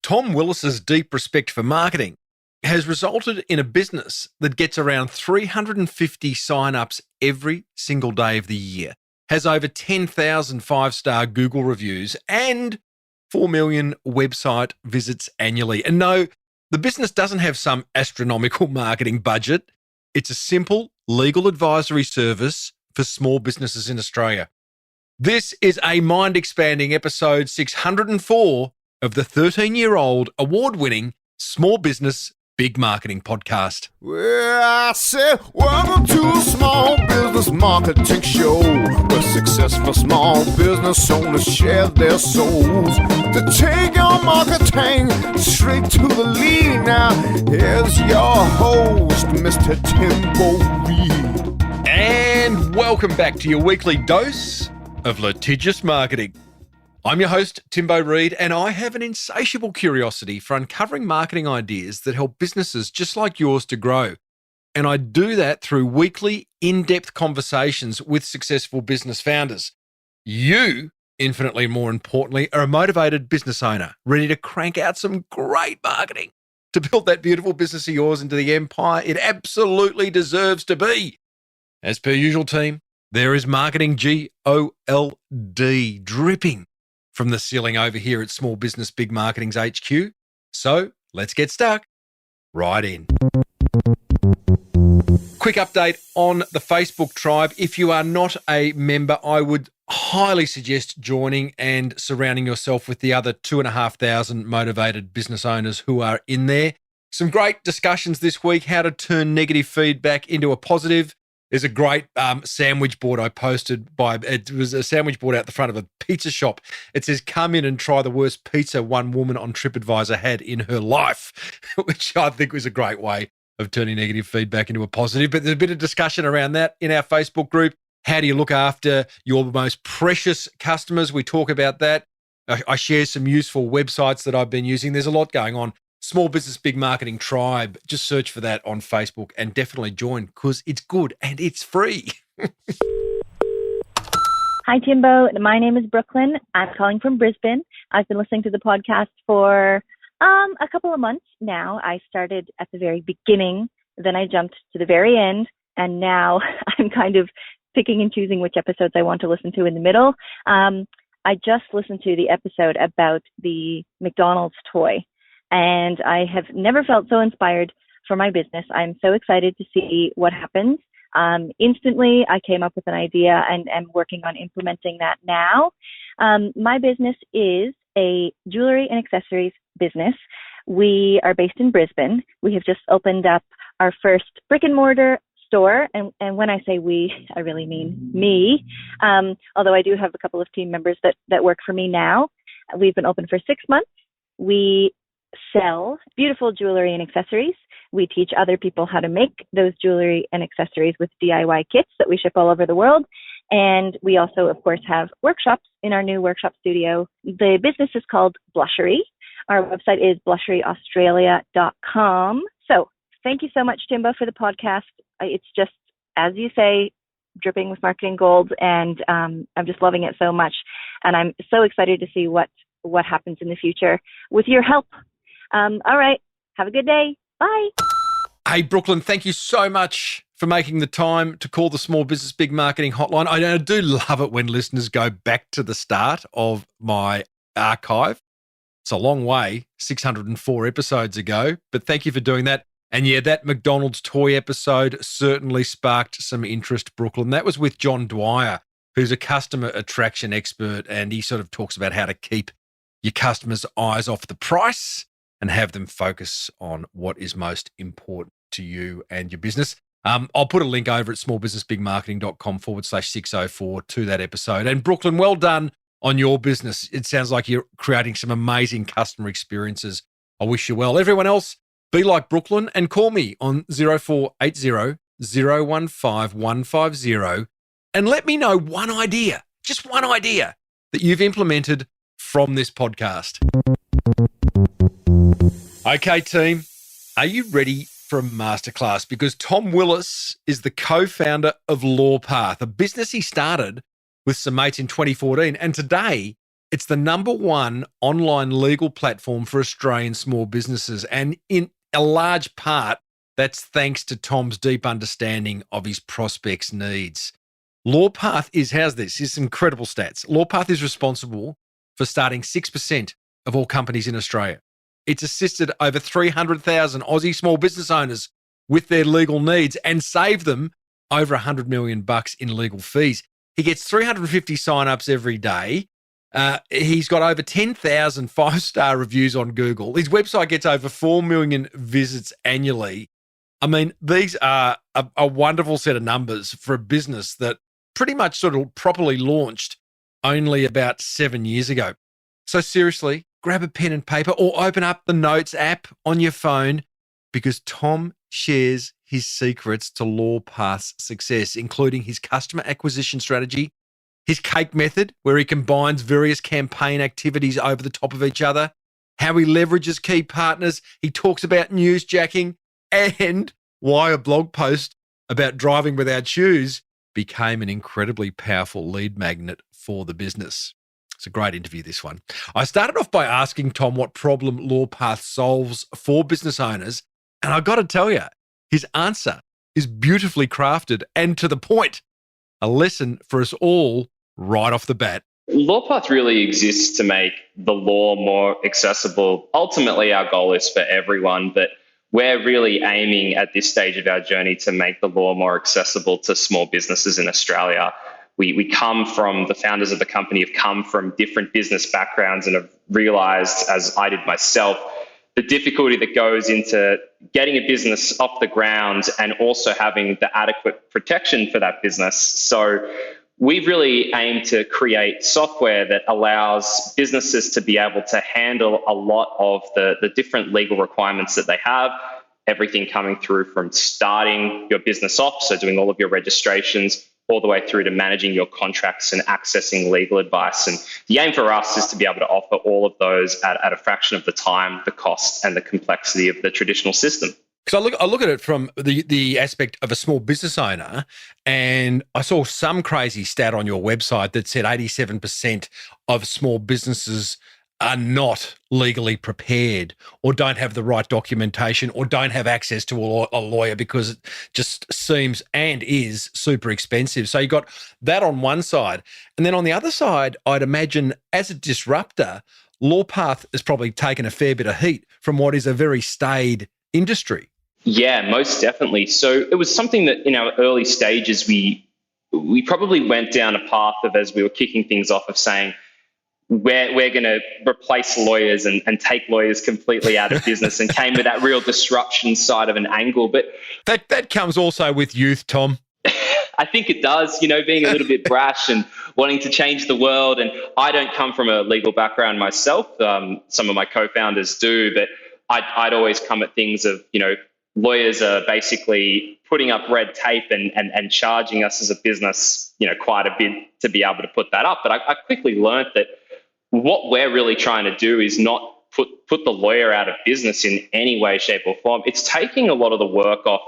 Tom Willis's deep respect for marketing has resulted in a business that gets around 350 sign-ups every single day of the year, has over 10,000 five-star Google reviews and 4 million website visits annually. And no, the business doesn't have some astronomical marketing budget. It's a simple legal advisory service for small businesses in Australia. This is a mind-expanding episode 604 of the 13-year-old award-winning Small Business Big Marketing podcast. Well, I said, welcome to a small business marketing show, where successful small business owners share their souls to take your marketing straight to the lead. Now, here's your host, Mr. Timbo Reid. And welcome back to your weekly dose of litigious marketing. I'm your host, Timbo Reid, and I have an insatiable curiosity for uncovering marketing ideas that help businesses just like yours to grow. And I do that through weekly, in-depth conversations with successful business founders. You, infinitely more importantly, are a motivated business owner, ready to crank out some great marketing to build that beautiful business of yours into the empire it absolutely deserves to be. As per usual, team, there is marketing GOLD dripping from the ceiling over here at Small Business Big Marketing's HQ. So let's get stuck right in. Quick update on the Facebook tribe. If you are not a member, I would highly suggest joining and surrounding yourself with the other 2,500 motivated business owners who are in there. Some great discussions this week, how to turn negative feedback into a positive. There's a great sandwich board I posted it was a sandwich board out the front of a pizza shop. It says, come in and try the worst pizza one woman on TripAdvisor had in her life, which I think was a great way of turning negative feedback into a positive. But there's a bit of discussion around that in our Facebook group. How do you look after your most precious customers? We talk about that. I share some useful websites that I've been using. There's a lot going on. Small Business Big Marketing Tribe. Just search for that on Facebook and definitely join because it's good and it's free. Hi, Timbo. My name is Brooklyn. I'm calling from Brisbane. I've been listening to the podcast for a couple of months now. I started at the very beginning, then I jumped to the very end, and now I'm kind of picking and choosing which episodes I want to listen to in the middle. I just listened to the episode about the McDonald's toy, and I have never felt so inspired for my business. I'm so excited to see what happens. Instantly, I came up with an idea and am working on implementing that now. My business is a jewelry and accessories business. We are based in Brisbane. We have just opened up our first brick and mortar store. And when I say we, I really mean me. Although I do have a couple of team members that work for me now. We've been open for 6 months. We sell beautiful jewelry and accessories. We teach other people how to make those jewelry and accessories with DIY kits that we ship all over the world. And we also, of course, have workshops in our new workshop studio. The business is called Blushery. Our website is blusheryaustralia.com. So thank you so much, Timbo, for the podcast. It's just, as you say, dripping with marketing gold, and I'm just loving it so much. And I'm so excited to see what happens in the future with your help. All right. Have a good day. Bye. Hey, Brooklyn, thank you so much for making the time to call the Small Business Big Marketing Hotline. I do love it when listeners go back to the start of my archive. It's a long way, 604 episodes ago, but thank you for doing that. And yeah, that McDonald's toy episode certainly sparked some interest, Brooklyn. That was with John Dwyer, who's a customer attraction expert, and he sort of talks about how to keep your customers' eyes off the price and have them focus on what is most important to you and your business. I'll put a link over at smallbusinessbigmarketing.com/604 to that episode. And Brooklyn, well done on your business. It sounds like you're creating some amazing customer experiences. I wish you well. Everyone else, be like Brooklyn and call me on 0480 015 150 and let me know one idea, just one idea that you've implemented from this podcast. Okay, team, are you ready for a masterclass? Because Tom Willis is the co-founder of Lawpath, a business he started with some mates in 2014. And today It's the number one online legal platform for Australian small businesses. And in a large part, that's thanks to Tom's deep understanding of his prospects' needs. Lawpath is, how's this? Here's some incredible stats. Lawpath is responsible for starting 6% of all companies in Australia. It's assisted over 300,000 Aussie small business owners with their legal needs and saved them over $100 million in legal fees. He gets 350 sign-ups every day. He's got over 10,000 five-star reviews on Google. His website gets over 4 million visits annually. I mean, these are a wonderful set of numbers for a business that pretty much sort of properly launched only about 7 years ago. So seriously, grab a pen and paper or open up the Notes app on your phone, because Tom shares his secrets to Lawpath's success, including his customer acquisition strategy, his cake method, where he combines various campaign activities over the top of each other, how he leverages key partners. He talks about newsjacking, and why a blog post about driving without shoes became an incredibly powerful lead magnet for the business. It's a great interview, this one. I started off by asking Tom what problem Lawpath solves for business owners, and I got to tell you, his answer is beautifully crafted and to the point. A lesson for us all right off the bat. Lawpath really exists to make the law more accessible. Ultimately, our goal is for everyone, but we're really aiming at this stage of our journey to make the law more accessible to small businesses in Australia. We come from, the founders of the company have come from different business backgrounds and have realized, as I did myself, the difficulty that goes into getting a business off the ground and also having the adequate protection for that business. So we've really aimed to create software that allows businesses to be able to handle a lot of the different legal requirements that they have, everything coming through from starting your business off, so doing all of your registrations, all the way through to managing your contracts and accessing legal advice. And the aim for us is to be able to offer all of those at a fraction of the time, the cost, and the complexity of the traditional system. Because I look at it from the aspect of a small business owner, and I saw some crazy stat on your website that said 87% of small businesses are not legally prepared or don't have the right documentation or don't have access to a lawyer because it just seems and is super expensive. So you got that on one side. And then on the other side, I'd imagine as a disruptor, Lawpath has probably taken a fair bit of heat from what is a very staid industry. Yeah, most definitely. So it was something that in our early stages, we probably went down a path of, as we were kicking things off, of saying, we're going to replace lawyers and take lawyers completely out of business, and came with that real disruption side of an angle. But that comes also with youth, Tom. I think it does, being a little bit brash and wanting to change the world. And I don't come from a legal background myself. Some of my co-founders do, but I'd always come at things of, lawyers are basically putting up red tape and charging us as a business, quite a bit to be able to put that up. But I quickly learned that what we're really trying to do is not put the lawyer out of business in any way, shape, or form. It's taking a lot of the work off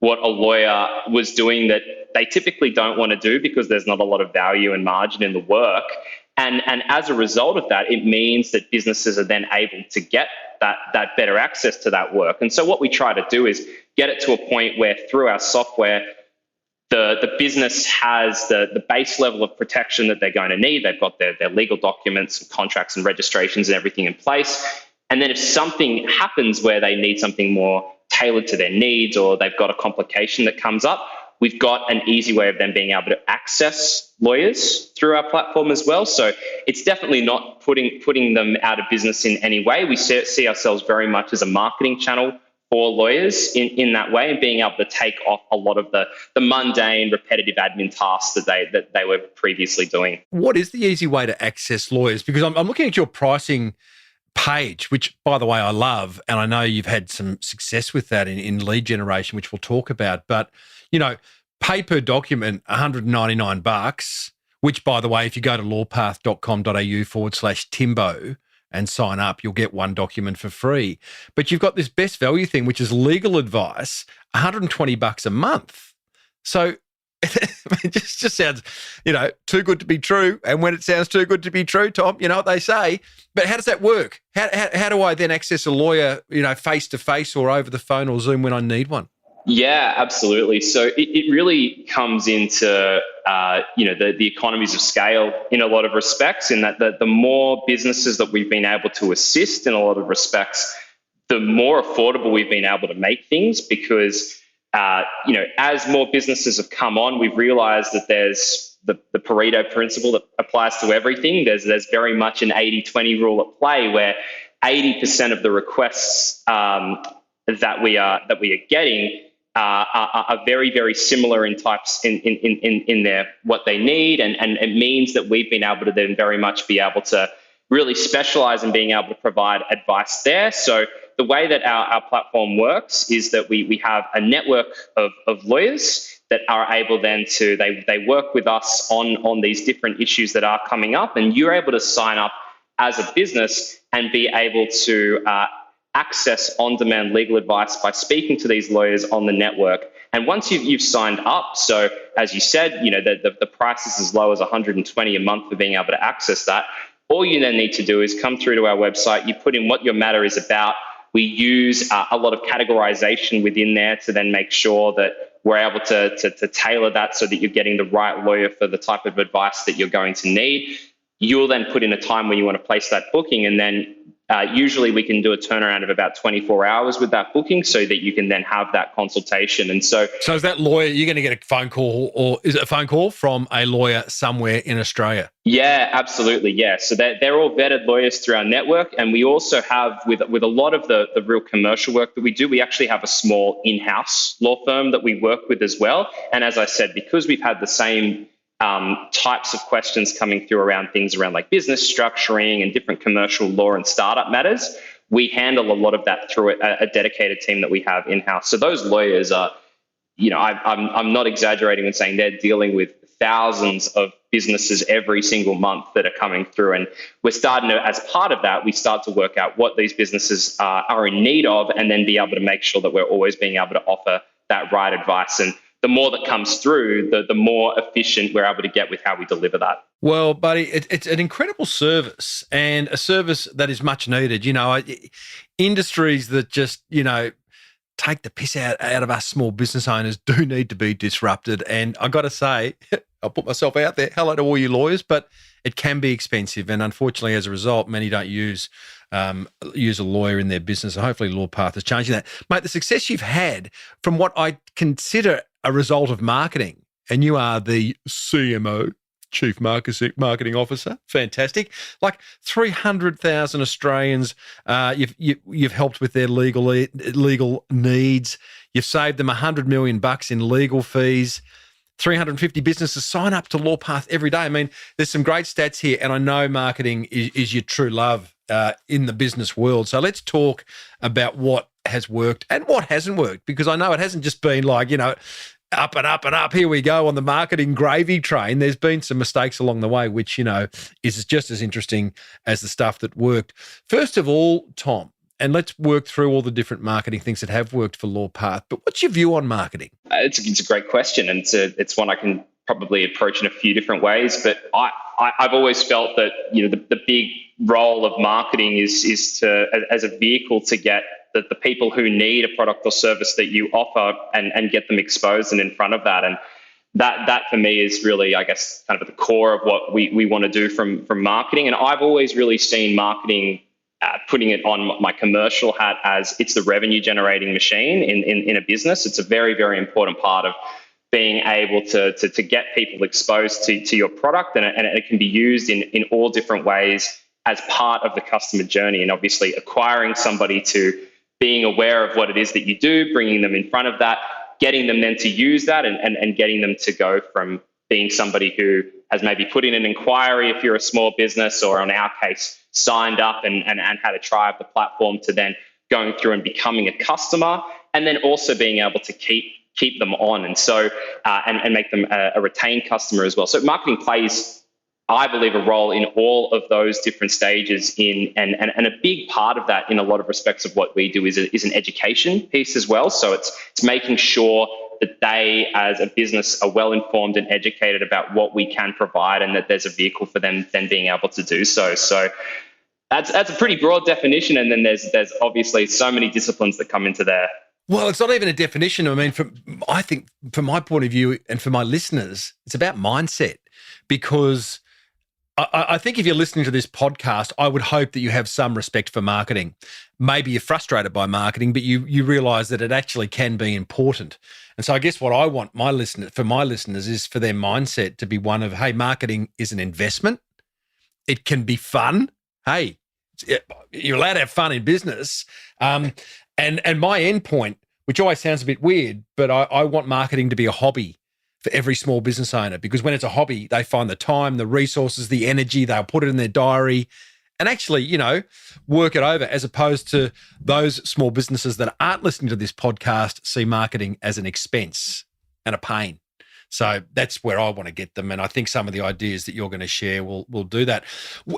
what a lawyer was doing that they typically don't want to do because there's not a lot of value and margin in the work. And as a result of that, it means that businesses are then able to get that better access to that work. And so what we try to do is get it to a point where through our software, the business has the base level of protection that they're going to need. They've got their legal documents and contracts and registrations and everything in place. And then if something happens where they need something more tailored to their needs, or they've got a complication that comes up, we've got an easy way of them being able to access lawyers through our platform as well. So it's definitely not putting them out of business in any way. We see ourselves very much as a marketing channel for lawyers in that way, and being able to take off a lot of the mundane, repetitive admin tasks that they were previously doing. What is the easy way to access lawyers? Because I'm looking at your pricing page, which, by the way, I love, and I know you've had some success with that in lead generation, which we'll talk about. But, pay per document, $199, which, by the way, if you go to lawpath.com.au/Timbo and sign up, you'll get one document for free. But you've got this best value thing, which is legal advice, $120 a month. So It just sounds, too good to be true. And when it sounds too good to be true, Tom, you know what they say. But how does that work? How do I then access a lawyer, face to face or over the phone or Zoom when I need one? Yeah, absolutely. So it really comes into the economies of scale in a lot of respects, in that the more businesses that we've been able to assist in a lot of respects, the more affordable we've been able to make things, because as more businesses have come on, we've realized that there's the Pareto principle that applies to everything. There's very much an 80-20 rule at play, where 80% of the requests that we are getting are very, very similar in types in their what they need, and it means that we've been able to then very much be able to really specialize in being able to provide advice there. So the way that our platform works is that we have a network of lawyers that are able then to, they work with us on these different issues that are coming up, and you're able to sign up as a business and be able to access on-demand legal advice by speaking to these lawyers on the network. And once you've signed up, so as you said, the price is as low as $120 a month for being able to access that. All you then need to do is come through to our website, you put in what your matter is about. We use a lot of categorization within there to then make sure that we're able to tailor that so that you're getting the right lawyer for the type of advice that you're going to need. You'll then put in a time when you want to place that booking, and then usually we can do a turnaround of about 24 hours with that booking so that you can then have that consultation. And so is that lawyer, you're going to get a phone call, or is it a phone call from a lawyer somewhere in Australia? Yeah, absolutely. Yeah. So they're all vetted lawyers through our network. And we also have, with a lot of the real commercial work that we do, we actually have a small in-house law firm that we work with as well. And as I said, because we've had the same types of questions coming through around things around like business structuring and different commercial law and startup matters, we handle a lot of that through a dedicated team that we have in-house. So those lawyers are, I'm not exaggerating when saying they're dealing with thousands of businesses every single month that are coming through. And we're starting to, as part of that, we start to work out what these businesses are in need of, and then be able to make sure that we're always being able to offer that right advice. And the more that comes through, the more efficient we're able to get with how we deliver that. Well, buddy, it's an incredible service, and a service that is much needed. Industries that just, take the piss out of us small business owners do need to be disrupted. And I got to say, I'll put myself out there, hello to all you lawyers, but it can be expensive. And unfortunately, as a result, many don't use a lawyer in their business. And hopefully Lawpath is changing that. Mate, the success you've had from what I consider a result of marketing, and you are the CMO, Chief Marketing Officer, fantastic. Like 300,000 Australians, you've helped with their legal needs. You've saved them $100 million in legal fees. 350 businesses sign up to Lawpath every day. I mean, there's some great stats here, and I know marketing is your true love in the business world. So let's talk about what has worked and what hasn't worked, because I know it hasn't just been like, up and up and up, here we go on the marketing gravy train. There's been some mistakes along the way, which, is just as interesting as the stuff that worked. First of all, Tom, and let's work through all the different marketing things that have worked for Lawpath, but what's your view on marketing? It's a great question, and it's one I can probably approach in a few different ways, but I've always felt that, the big role of marketing is to, as a vehicle to get the people who need a product or service that you offer and get them exposed and in front of that. And that for me is really, I guess, kind of at the core of what we want to do from marketing. And I've always really seen marketing, putting it on my commercial hat, as it's the revenue generating machine in a business. It's a very, very important part of being able to get people exposed to your product, and it can be used in all different ways as part of the customer journey. And obviously acquiring somebody to being aware of what it is that you do, bringing them in front of that, getting them then to use that, and getting them to go from being somebody who has maybe put in an inquiry if you're a small business, or in our case, signed up and had a try of the platform, to then going through and becoming a customer, and then also being able to keep them on, and so and make them a retained customer as well. So marketing plays, I believe, a role in all of those different stages and a big part of that in a lot of respects of what we do is an education piece as well. So it's making sure that they as a business are well informed and educated about what we can provide, and that there's a vehicle for them then being able to do so. So that's a pretty broad definition, and then there's obviously so many disciplines that come into there. Well, it's not even a definition. I mean, I think from my point of view and for my listeners, it's about mindset, because I think if you're listening to this podcast, I would hope that you have some respect for marketing. Maybe you're frustrated by marketing, but you realise that it actually can be important. And so I guess what I want my listeners is for their mindset to be one of, hey, marketing is an investment. It can be fun. Hey, you're allowed to have fun in business. And my end point, which always sounds a bit weird, but I want marketing to be a hobby for every small business owner, because when it's a hobby, they find the time, the resources, the energy, they'll put it in their diary and actually, work it over, as opposed to those small businesses that aren't listening to this podcast see marketing as an expense and a pain. So that's where I want to get them. And I think some of the ideas that you're going to share will do that.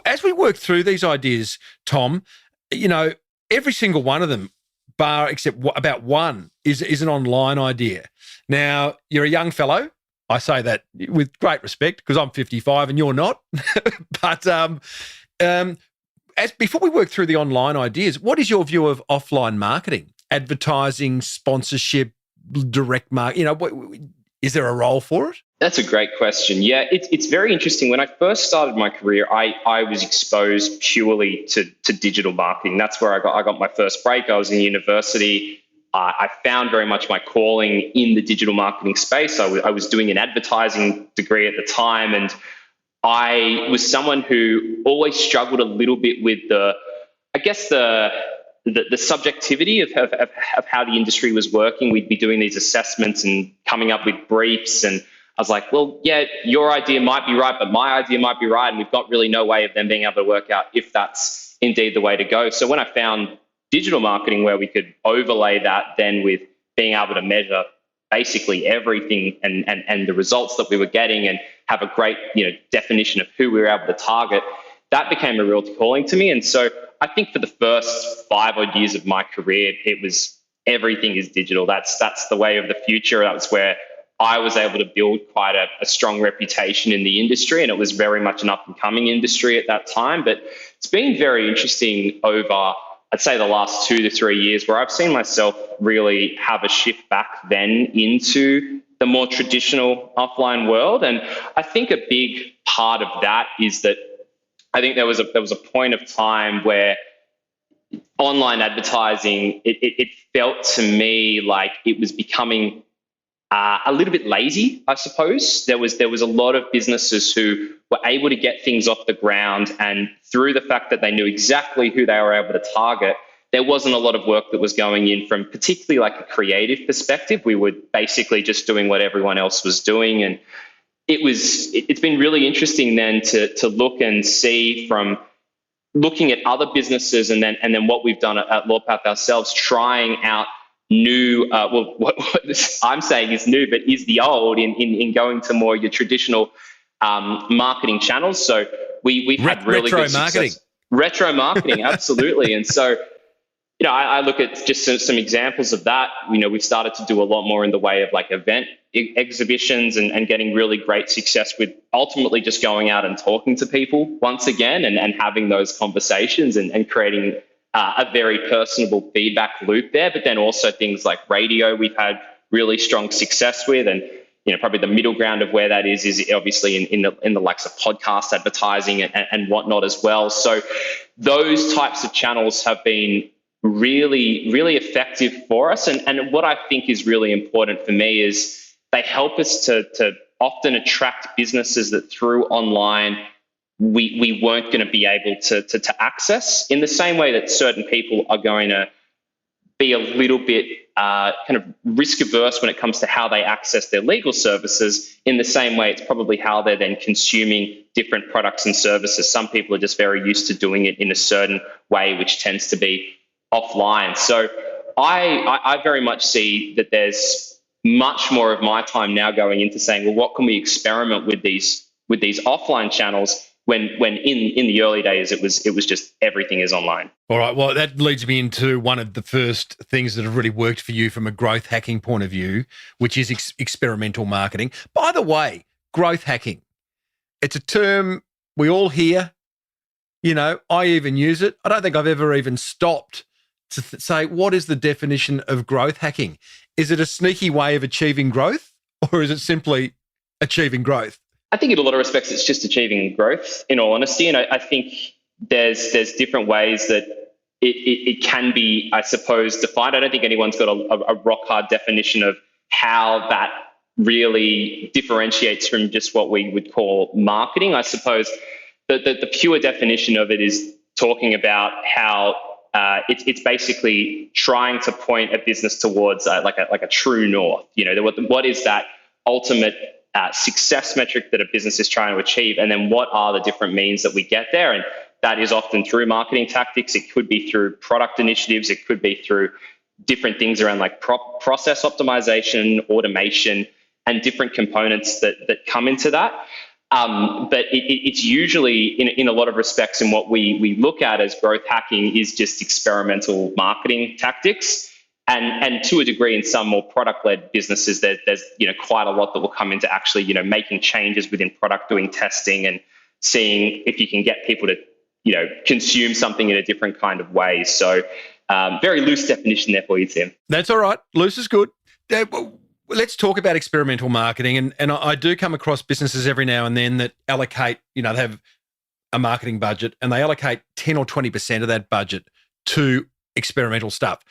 As we work through these ideas, Tom, every single one of them, bar except about one, is an online idea. Now, you're a young fellow. I say that with great respect because I'm 55 and you're not. But before we work through the online ideas, what is your view of offline marketing, advertising, sponsorship, direct marketing? Is there a role for it? That's a great question. Yeah, it's very interesting. When I first started my career, I was exposed purely to digital marketing. That's where I got my first break. I was in university. I found very much my calling in the digital marketing space. I was doing an advertising degree at the time, and I was someone who always struggled a little bit with the subjectivity of how the industry was working. We'd be doing these assessments and coming up with briefs, and I was like, well, yeah, your idea might be right, but my idea might be right, and we've got really no way of them being able to work out if that's indeed the way to go. So when I found digital marketing, where we could overlay that then with being able to measure basically everything and the results that we were getting and have a great definition of who we were able to target, that became a real calling to me. And so I think for the first 5 odd years of my career, it was everything is digital. That's the way of the future. That's where I was able to build quite a strong reputation in the industry, and it was very much an up-and-coming industry at that time. But it's been very interesting over, I'd say, the last 2 to 3 years, where I've seen myself really have a shift back then into the more traditional offline world. And I think a big part of that is that I think there was a point of time where online advertising, it felt to me like it was becoming a little bit lazy, I suppose. There was a lot of businesses who were able to get things off the ground, and through the fact that they knew exactly who they were able to target, there wasn't a lot of work that was going in from particularly like a creative perspective. We were basically just doing what everyone else was doing. And it's been really interesting then to look and see, from looking at other businesses and then what we've done at Lawpath ourselves, trying out new, what I'm saying is new, but is the old in going to more your traditional marketing channels. So we've had really retro good marketing. Success. Retro marketing, absolutely. And so, I look at just some examples of that. We've started to do a lot more in the way of like event exhibitions and getting really great success with ultimately just going out and talking to people once again and having those conversations and creating a very personable feedback loop there. But then also things like radio, we've had really strong success with, and probably the middle ground of where that is obviously in the likes of podcast advertising and whatnot as well. So those types of channels have been really, really effective for us. And what I think is really important for me is they help us to often attract businesses that through online we weren't going to be able to access, in the same way that certain people are going to be a little bit kind of risk averse when it comes to how they access their legal services. In the same way, it's probably how they're then consuming different products and services. Some people are just very used to doing it in a certain way, which tends to be offline. So I very much see that there's much more of my time now going into saying, well, what can we experiment with these offline channels when in the early days it was just everything is online. All right. Well, that leads me into one of the first things that have really worked for you from a growth hacking point of view, which is experimental marketing. By the way, growth hacking, it's a term we all hear. You know, I even use it. I don't think I've ever even stopped to say, what is the definition of growth hacking? Is it a sneaky way of achieving growth, or is it simply achieving growth? I think in a lot of respects, it's just achieving growth, in all honesty. And I think there's different ways that it can be, I suppose, defined. I don't think anyone's got a rock hard definition of how that really differentiates from just what we would call marketing. I suppose the pure definition of it is talking about how it's basically trying to point a business towards like a true north. You know, what is that ultimate success metric that a business is trying to achieve, and then what are the different means that we get there? And that is often through marketing tactics. It could be through product initiatives. It could be through different things around like process optimization, automation, and different components that come into that. But it's usually, in a lot of respects, in what we look at as growth hacking is just experimental marketing tactics. And to a degree, in some more product-led businesses, there's quite a lot that will come into actually making changes within product, doing testing, and seeing if you can get people to consume something in a different kind of way. So very loose definition there for you, Tim. That's all right. Loose is good. Let's talk about experimental marketing. And I do come across businesses every now and then that allocate, they have a marketing budget and they allocate 10 or 20% of that budget to experimental stuff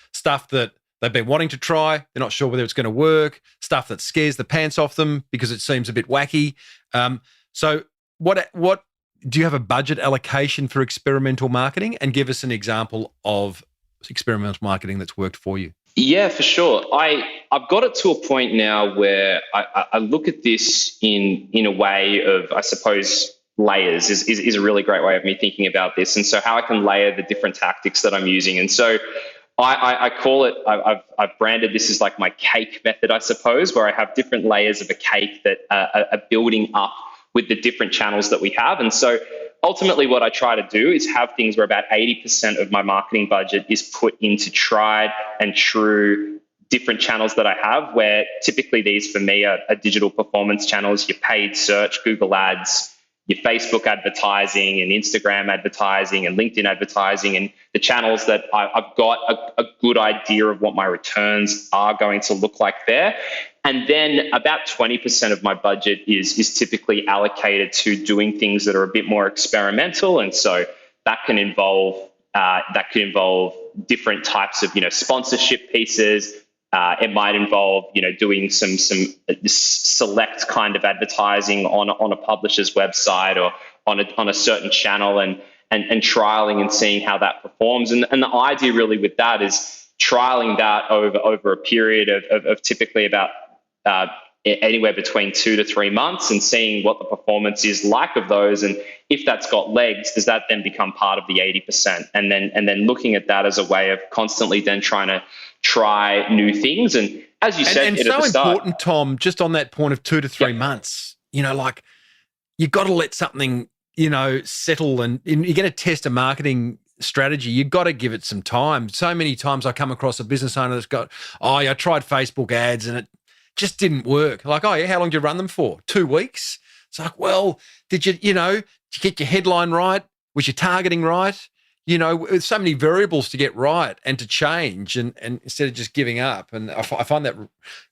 that they've been wanting to try. They're not sure whether it's going to work, stuff that scares the pants off them because it seems a bit wacky. So what do you have a budget allocation for experimental marketing? And give us an example of experimental marketing that's worked for you. Yeah, for sure. I've got it to a point now where I look at this in a way of, I suppose, layers is a really great way of me thinking about this. And so how I can layer the different tactics that I'm using. And so I call it, I've branded this as like my cake method, I suppose, where I have different layers of a cake that are building up with the different channels that we have. And so ultimately what I try to do is have things where about 80% of my marketing budget is put into tried and true different channels that I have, where typically these for me are digital performance channels, your paid search, Google ads, your Facebook advertising and Instagram advertising and LinkedIn advertising, and the channels that I've got a good idea of what my returns are going to look like there. And then about 20% of my budget is typically allocated to doing things that are a bit more experimental. And so that can involve different types of sponsorship pieces. It might involve doing some select kind of advertising on a publisher's website or on a certain channel and trialing and seeing how that performs. And the idea really with that is trialing that over a period of typically about anywhere between 2 to 3 months, and seeing what the performance is like of those. And if that's got legs, does that then become part of the 80%? And then looking at that as a way of constantly then trying to try new things. And as you said, and at so the start, important, Tom, just on that point of 2 to 3 months, like you've got to let something, settle, and you're going to test a marketing strategy. You've got to give it some time. So many times I come across a business owner that's got, I tried Facebook ads and it just didn't work. Like, oh yeah, how long did you run them for? 2 weeks? It's like, well, did you get your headline right? Was your targeting right? There's so many variables to get right and to change, and instead of just giving up. And I find that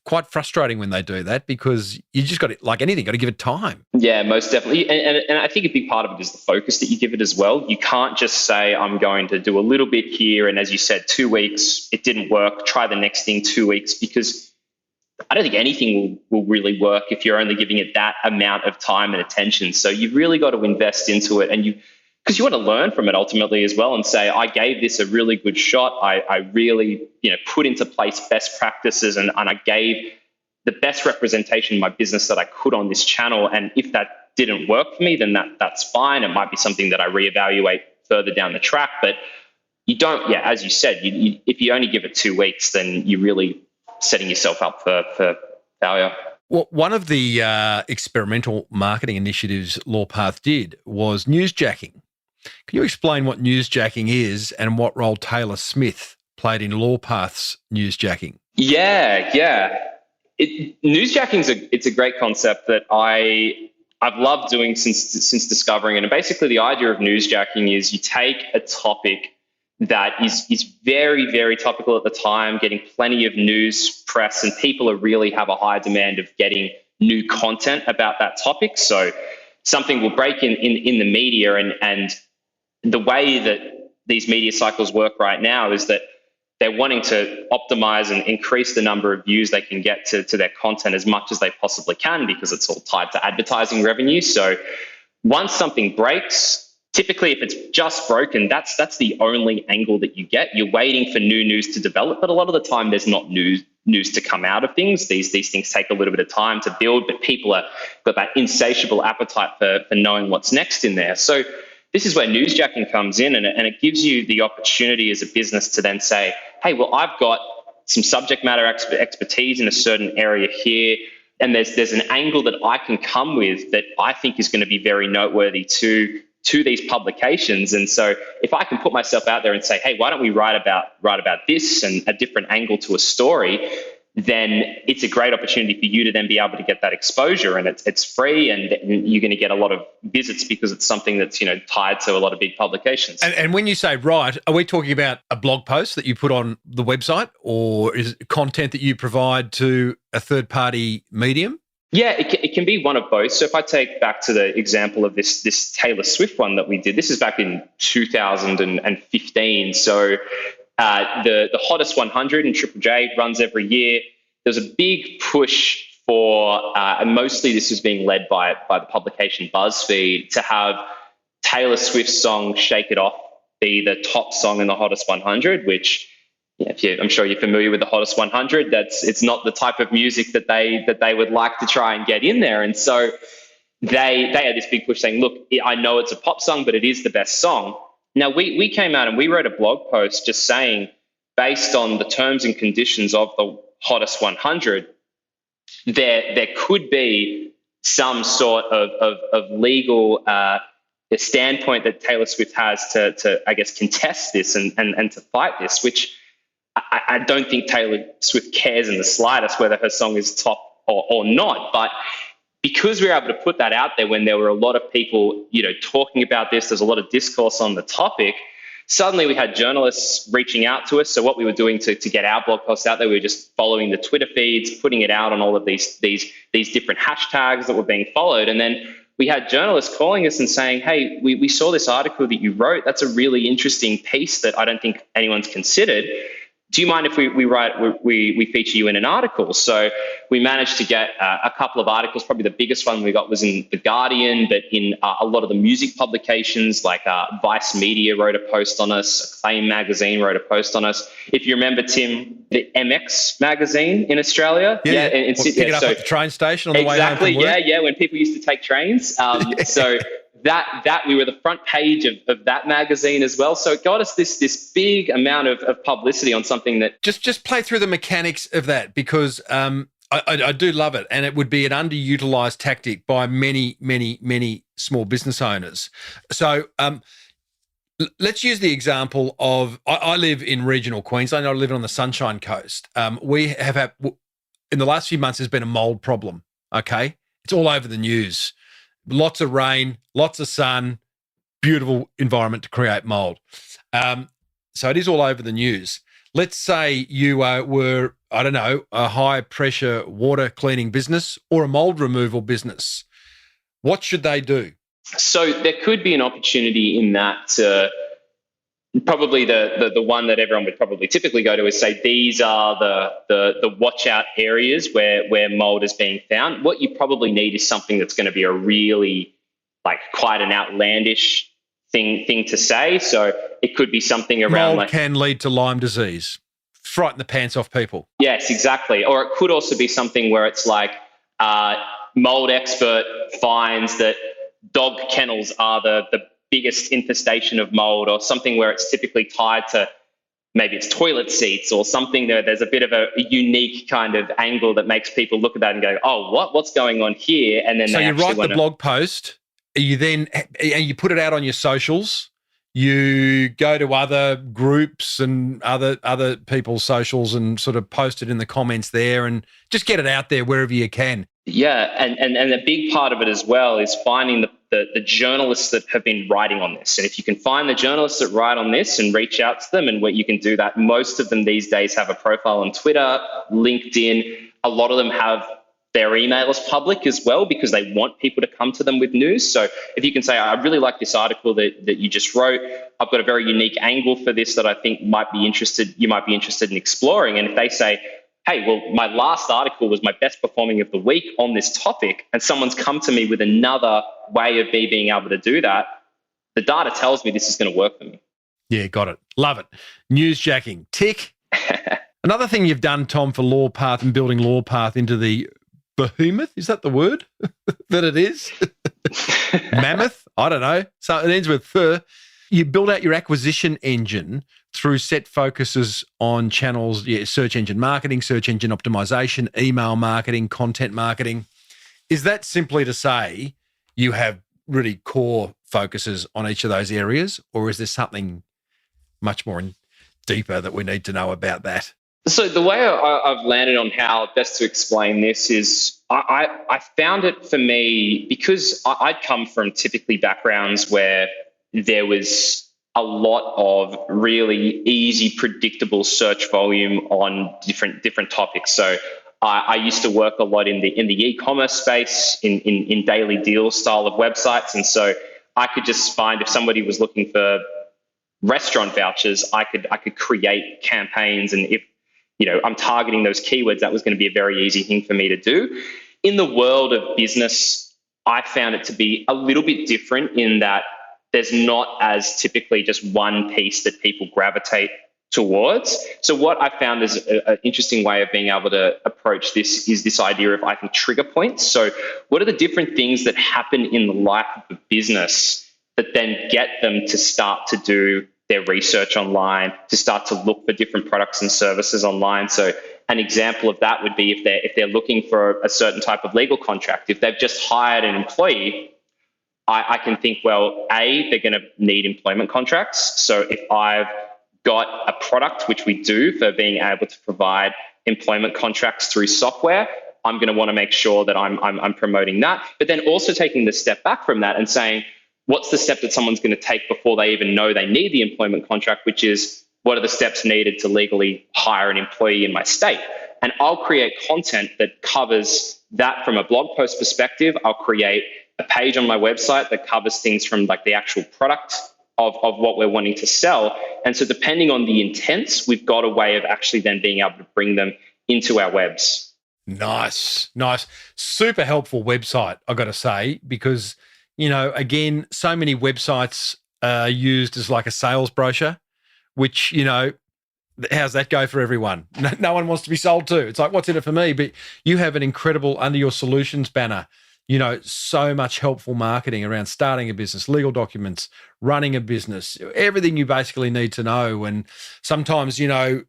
quite frustrating when they do that, because you just got to, like anything, got to give it time. Yeah, most definitely. And I think a big part of it is the focus that you give it as well. You can't just say, I'm going to do a little bit here, and as you said, 2 weeks, it didn't work, try the next thing 2 weeks, because I don't think anything will really work if you're only giving it that amount of time and attention. So you've really got to invest into it, and because you want to learn from it ultimately as well, and say, I gave this a really good shot. I really, put into place best practices, and I gave the best representation of my business that I could on this channel. And if that didn't work for me, then that's fine. It might be something that I reevaluate further down the track. But you don't, as you said, if you only give it 2 weeks, then you're really setting yourself up for failure. Well, one of the experimental marketing initiatives Lawpath did was newsjacking. Can you explain what newsjacking is and what role Taylor Smith played in Lawpath's newsjacking? Yeah. Newsjacking it's a great concept that I've loved doing since discovering it. And basically, the idea of newsjacking is you take a topic that is very, very topical at the time, getting plenty of news press, and people really have a high demand of getting new content about that topic. So something will break in the media, and the way that these media cycles work right now is that they're wanting to optimize and increase the number of views they can get to their content as much as they possibly can, because it's all tied to advertising revenue. So once something breaks, typically if it's just broken, that's the only angle that you get. You're waiting for new news to develop, but a lot of the time there's not news to come out of things. These things take a little bit of time to build, but people have got that insatiable appetite for knowing what's next in there. So this is where newsjacking comes in, and it gives you the opportunity as a business to then say, hey, well, I've got some subject matter expertise in a certain area here, and there's an angle that I can come with that I think is going to be very noteworthy to these publications. And so if I can put myself out there and say, hey, why don't we write about this and a different angle to a story, then it's a great opportunity for you to then be able to get that exposure, and it's free, and you're going to get a lot of visits because it's something that's tied to a lot of big publications. And when you say write, are we talking about a blog post that you put on the website, or is it content that you provide to a third-party medium? Yeah, it can be one of both. So if I take back to the example of this Taylor Swift one that we did, this is back in 2015. So the Hottest 100 in Triple J runs every year. There's a big push for, and mostly this was being led by the publication BuzzFeed, to have Taylor Swift's song "Shake It Off" be the top song in the Hottest 100, which, I'm sure you're familiar with the Hottest 100. It's not the type of music that they would like to try and get in there, and so they had this big push saying, "Look, I know it's a pop song, but it is the best song." Now, we came out and we wrote a blog post just saying, based on the terms and conditions of the Hottest 100, there could be some sort of legal standpoint that Taylor Swift has to I guess, contest this and to fight this, which I don't think Taylor Swift cares in the slightest whether her song is top or not. But because we were able to put that out there when there were a lot of people, talking about this, there's a lot of discourse on the topic, suddenly we had journalists reaching out to us. So what we were doing to get our blog posts out there, we were just following the Twitter feeds, putting it out on all of these different hashtags that were being followed. And then we had journalists calling us and saying, hey, we saw this article that you wrote. That's a really interesting piece that I don't think anyone's considered. Do you mind if we feature you in an article? So we managed to get a couple of articles. Probably the biggest one we got was in The Guardian, but in a lot of the music publications, like Vice Media wrote a post on us, Acclaim magazine wrote a post on us. If you remember, Tim, the MX magazine in Australia. Yeah. Pick it up at the train station on the way home from work. Yeah, when people used to take trains. So that we were the front page of that magazine as well. So it got us this big amount of publicity on something that... Just play through the mechanics of that, because I do love it, and it would be an underutilized tactic by many, many, many small business owners. So let's use the example of, I live in regional Queensland. I live on the Sunshine Coast. We have had, in the last few months, there's been a mold problem, okay? It's all over the news. Lots of rain, lots of sun, beautiful environment to create mold. So it is all over the news. Let's say you were, I don't know, a high-pressure water cleaning business or a mold removal business. What should they do? So there could be an opportunity in that. Probably the one that everyone would probably typically go to is say these are the watch out areas where mold is being found. What you probably need is something that's going to be a really quite an outlandish thing to say. So it could be something around mold can lead to Lyme disease. Frighten the pants off people. Yes, exactly. Or it could also be something where it's like mold expert finds that dog kennels are the biggest infestation of mold, or something where it's typically tied to maybe it's toilet seats or something. There's a bit of a unique kind of angle that makes people look at that and go, oh, what's going on here? And then so you write the blog post, you put it out on your socials, you go to other groups and other people's socials and sort of post it in the comments there and just get it out there wherever you can. Yeah, and a big part of it as well is finding the journalists that have been writing on this. And if you can find the journalists that write on this and reach out to them, and what you can do that, most of them these days have a profile on Twitter, LinkedIn. A lot of them have their email is public as well because they want people to come to them with news. So if you can say, I really like this article that you just wrote, I've got a very unique angle for this that I think you might be interested in exploring. And if they say, hey, well, my last article was my best performing of the week on this topic, and someone's come to me with another way of me being able to do that, the data tells me this is going to work for me. Yeah, got it. Love it. Newsjacking, tick. Another thing you've done, Tom, for Lawpath and building Lawpath into the behemoth, is that the word that it is? Mammoth? I don't know. So it ends with fur. You build out your acquisition engine through set focuses on channels, search engine marketing, search engine optimization, email marketing, content marketing. Is that simply to say you have really core focuses on each of those areas, or is there something much more deeper that we need to know about that? So the way I've landed on how best to explain this is I found it for me because I'd come from typically backgrounds where there was a lot of really easy, predictable search volume on different topics. So I used to work a lot in the e-commerce space, in daily deal style of websites, and so I could just find if somebody was looking for restaurant vouchers, I could create campaigns, and if I'm targeting those keywords, that was going to be a very easy thing for me to do. In the world of business, I found it to be a little bit different in that there's not as typically just one piece that people gravitate towards. So what I found is an interesting way of being able to approach this is this idea of, I think, trigger points. So what are the different things that happen in the life of a business that then get them to start to do their research online, to start to look for different products and services online? So an example of that would be if they're looking for a certain type of legal contract. If they've just hired an employee, I can think, well, A, they're going to need employment contracts. So if I've got a product, which we do, for being able to provide employment contracts through software, I'm going to want to make sure that I'm promoting that. But then also taking the step back from that and saying, what's the step that someone's going to take before they even know they need the employment contract, which is, what are the steps needed to legally hire an employee in my state? And I'll create content that covers that from a blog post perspective. I'll create a page on my website that covers things from like the actual product of what we're wanting to sell. And so depending on the intents, we've got a way of actually then being able to bring them into our webs. Nice. Super helpful website, I've got to say, because, again, so many websites are used as like a sales brochure, which, how's that go for everyone? No one wants to be sold to. It's like, what's in it for me? But you have an incredible, under your solutions banner, so much helpful marketing around starting a business, legal documents, running a business, everything you basically need to know. And sometimes,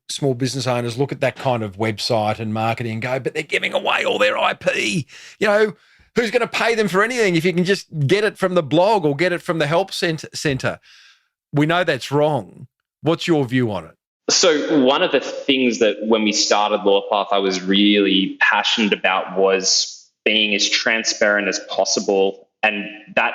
small business owners look at that kind of website and marketing and go, but they're giving away all their IP. Who's going to pay them for anything if you can just get it from the blog or get it from the help center? We know that's wrong. What's your view on it? So one of the things that when we started Lawpath, I was really passionate about was being as transparent as possible. And that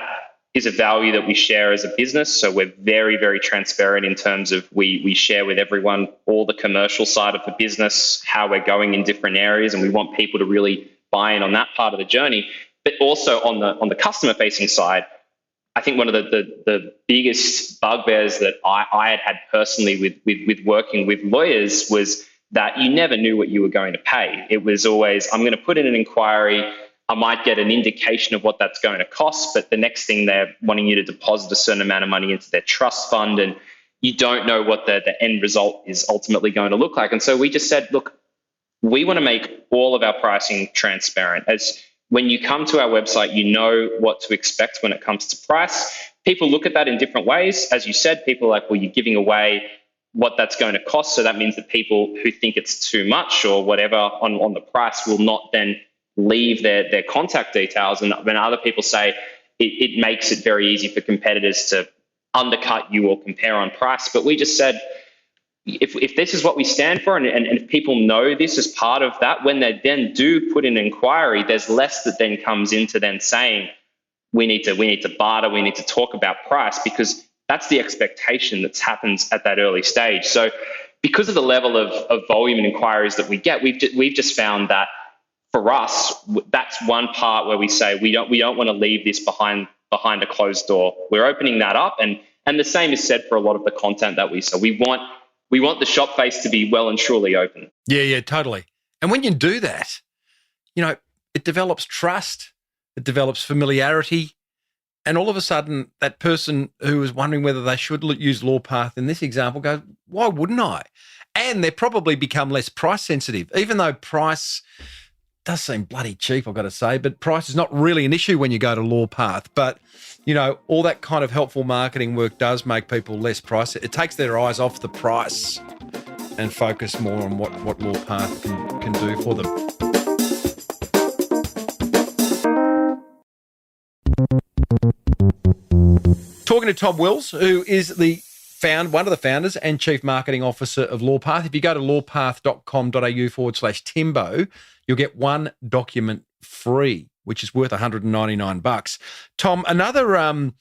is a value that we share as a business. So we're very, very transparent in terms of we share with everyone all the commercial side of the business, how we're going in different areas, and we want people to really buy in on that part of the journey. But also on the customer facing side, I think one of the biggest bugbears that I had personally with working with lawyers was that you never knew what you were going to pay. It was always, I'm going to put in an inquiry, I might get an indication of what that's going to cost, but the next thing they're wanting you to deposit a certain amount of money into their trust fund, and you don't know what the end result is ultimately going to look like. And so we just said, look, we want to make all of our pricing transparent. As when you come to our website, you know what to expect when it comes to price. People look at that in different ways. As you said, people are like, well, you're giving away what that's going to cost. So that means that people who think it's too much or whatever on the price will not then leave their contact details. And when other people say it makes it very easy for competitors to undercut you or compare on price. But we just said, if this is what we stand for, and if people know this as part of that, when they then do put in an inquiry, there's less that then comes into then saying, we need to barter, we need to talk about price, because that's the expectation that happens at that early stage. So because of the level of volume and inquiries that we get, we've just found that for us, that's one part where we say we don't want to leave this behind a closed door. We're opening that up, and the same is said for a lot of the content that we sell. We want the shop face to be well and truly open. Yeah, totally. And when you do that, it develops trust, it develops familiarity, and all of a sudden that person who was wondering whether they should use Lawpath in this example goes, why wouldn't I? And they probably become less price sensitive, even though price does seem bloody cheap, I've got to say, but price is not really an issue when you go to Lawpath. But, all that kind of helpful marketing work does make people less price. It takes their eyes off the price and focus more on what Lawpath can do for them. Talking to Tom Wills, who is one of the founders and chief marketing officer of Lawpath. If you go to lawpath.com.au/Timbo, you'll get one document free, which is worth $199. Tom, another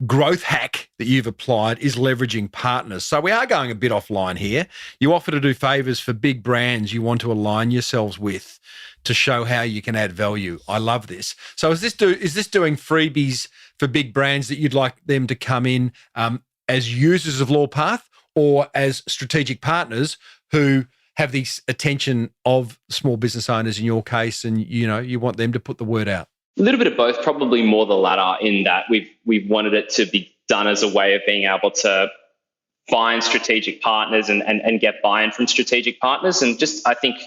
growth hack that you've applied is leveraging partners. So we are going a bit offline here. You offer to do favors for big brands you want to align yourselves with to show how you can add value. I love this. So is this doing freebies for big brands that you'd like them to come in as users of Lawpath or as strategic partners who have the attention of small business owners in your case, and you want them to put the word out? A little bit of both, probably more the latter, in that we've wanted it to be done as a way of being able to find strategic partners and get buy-in from strategic partners. And just, I think,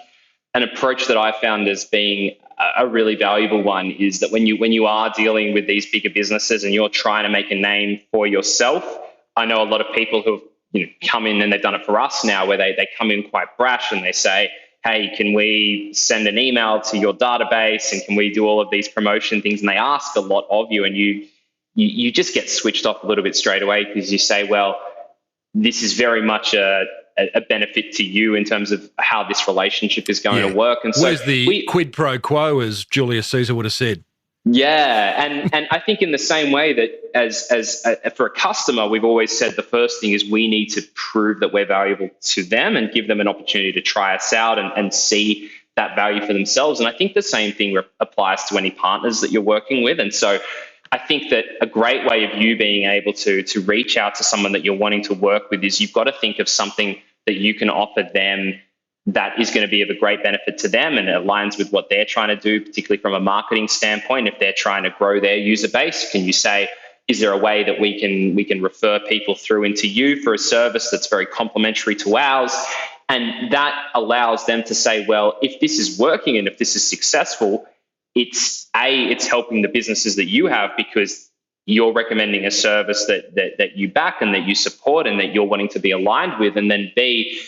an approach that I found as being a really valuable one is that when you are dealing with these bigger businesses and you're trying to make a name for yourself, I know a lot of people who have come in, and they've done it for us now, where they come in quite brash and they say, hey, can we send an email to your database, and can we do all of these promotion things? And they ask a lot of you, and you just get switched off a little bit straight away, because you say, well, this is very much a benefit to you in terms of how this relationship is going to work. And so where's the quid pro quo, as Julius Caesar would have said? Yeah, and I think in the same way that as for a customer, we've always said the first thing is we need to prove that we're valuable to them and give them an opportunity to try us out and see that value for themselves. And I think the same thing applies to any partners that you're working with. And so I think that a great way of you being able to reach out to someone that you're wanting to work with is you've got to think of something that you can offer them that is going to be of a great benefit to them and it aligns with what they're trying to do, particularly from a marketing standpoint. If they're trying to grow their user base, can you say, is there a way that we can refer people through into you for a service that's very complementary to ours? And that allows them to say, well, if this is working and if this is successful, it's helping the businesses that you have because you're recommending a service that you back and that you support and that you're wanting to be aligned with. And then B,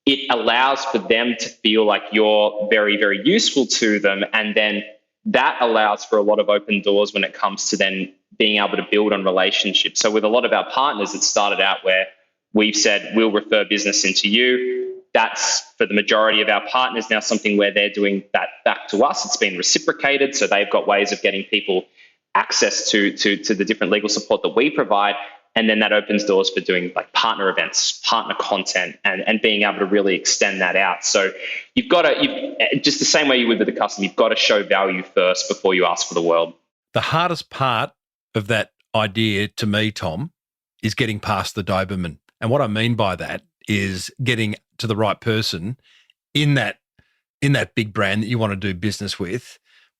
it allows for them to feel like you're very, very useful to them. And then that allows for a lot of open doors when it comes to then being able to build on relationships. So with a lot of our partners, it started out where we've said, we'll refer business into you. That's for the majority of our partners now something where they're doing that back to us. It's been reciprocated. So they've got ways of getting people access to the different legal support that we provide. And then that opens doors for doing like partner events, partner content, and being able to really extend that out. So you've got to, just the same way you would with the customer, you've got to show value first before you ask for the world. The hardest part of that idea to me, Tom, is getting past the Doberman. And what I mean by that is getting to the right person in that big brand that you want to do business with,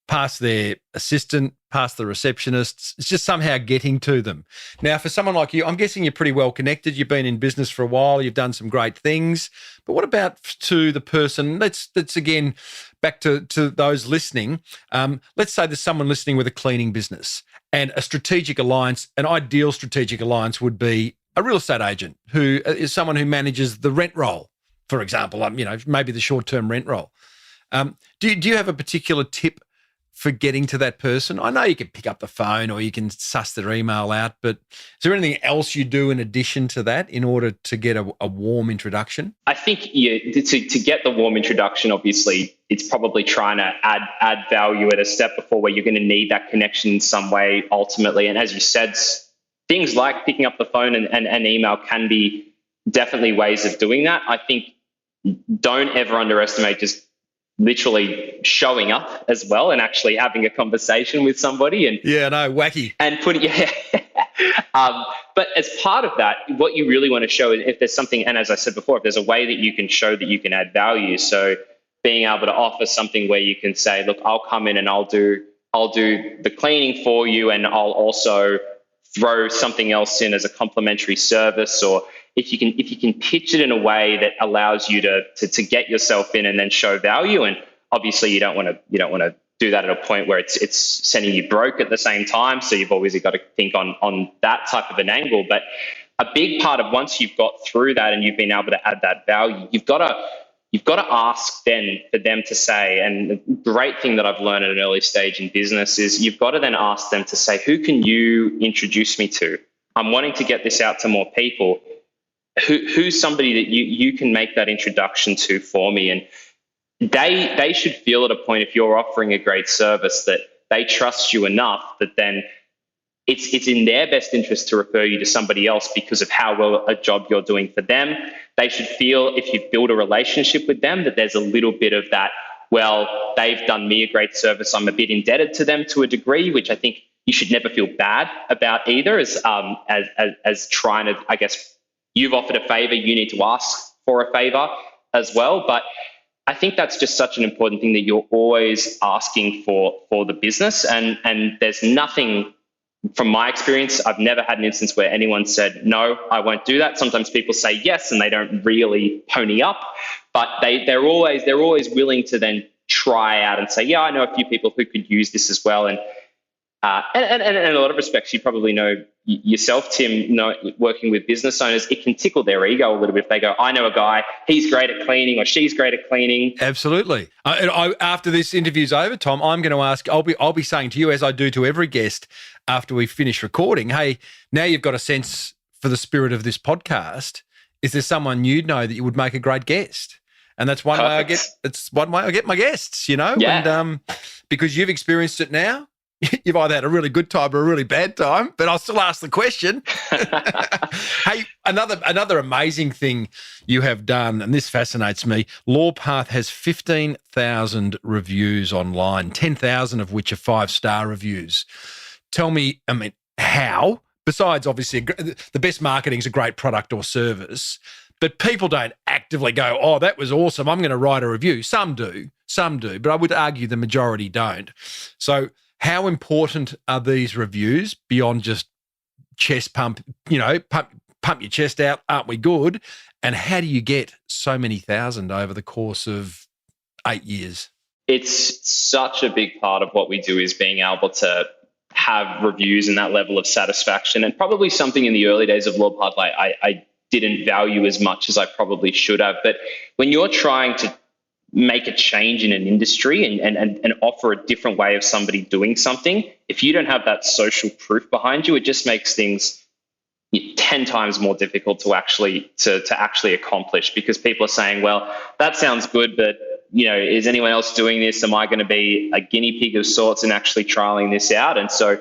past their assistant, past the receptionists. It's just somehow getting to them. Now, for someone like you, I'm guessing you're pretty well connected. You've been in business for a while. You've done some great things. But what about to the person? Let's again, back to those listening. Let's say there's someone listening with a cleaning business and a strategic alliance, an ideal strategic alliance would be a real estate agent who is someone who manages the rent roll, for example, maybe the short-term rent roll. Do you have a particular tip for getting to that person? I know you can pick up the phone or you can suss their email out, but is there anything else you do in addition to that in order to get a warm introduction? I think to get the warm introduction, obviously, it's probably trying to add value at a step before where you're going to need that connection in some way ultimately. And as you said, things like picking up the phone and email can be definitely ways of doing that. I think don't ever underestimate just literally showing up as well and actually having a conversation with somebody and wacky and putting but as part of that, what you really want to show is if there's something, and as I said before, if there's a way that you can show that you can add value. So being able to offer something where you can say, look, I'll come in and I'll do the cleaning for you, and I'll also throw something else in as a complimentary service. Or if you can pitch it in a way that allows you to get yourself in and then show value. And obviously you don't want to do that at a point where it's sending you broke at the same time. So you've always got to think on that type of an angle. But a big part of once you've got through that and you've been able to add that value, you've got to ask then for them to say, and the great thing that I've learned at an early stage in business is you've got to then ask them to say, who can you introduce me to? I'm wanting to get this out to more people. Who's somebody that you can make that introduction to for me? And they should feel at a point, if you're offering a great service, that they trust you enough that then it's in their best interest to refer you to somebody else because of how well a job you're doing for them. They should feel, if you've built a relationship with them, that there's a little bit of that, well, they've done me a great service, I'm a bit indebted to them to a degree, which I think you should never feel bad about either, as trying to, I guess, you've offered a favor, you need to ask for a favor as well. But I think that's just such an important thing, that you're always asking for the business. And there's nothing, from my experience, I've never had an instance where anyone said, no, I won't do that. Sometimes people say yes and they don't really pony up, but they're always willing to then try out and say, yeah, I know a few people who could use this as well. And in a lot of respects, you probably know yourself, Tim, working with business owners, it can tickle their ego a little bit if they go, I know a guy, he's great at cleaning or she's great at cleaning. Absolutely. After this interview's over, Tom, I'm going to ask, I'll be saying to you, as I do to every guest after we finish recording, hey, now you've got a sense for the spirit of this podcast. Is there someone you'd know that you would make a great guest? And that's one way I get my guests, Yeah. And because you've experienced it now, you've either had a really good time or a really bad time, but I'll still ask the question. Hey, another amazing thing you have done, and this fascinates me, Lawpath has 15,000 reviews online, 10,000 of which are 5-star reviews. Tell me, how? Besides, obviously, the best marketing is a great product or service, but people don't actively go, oh, that was awesome, I'm going to write a review. Some do, but I would argue the majority don't. So how important are these reviews beyond just chest pump, pump your chest out, aren't we good? And how do you get so many thousand over the course of 8 years? It's such a big part of what we do, is being able to have reviews and that level of satisfaction, and probably something in the early days of Lawpath I didn't value as much as I probably should have. But when you're trying to make a change in an industry and offer a different way of somebody doing something, if you don't have that social proof behind you, it just makes things 10 times more difficult to actually accomplish, because people are saying, well, that sounds good, but is anyone else doing this? Am I going to be a guinea pig of sorts and actually trialing this out? And so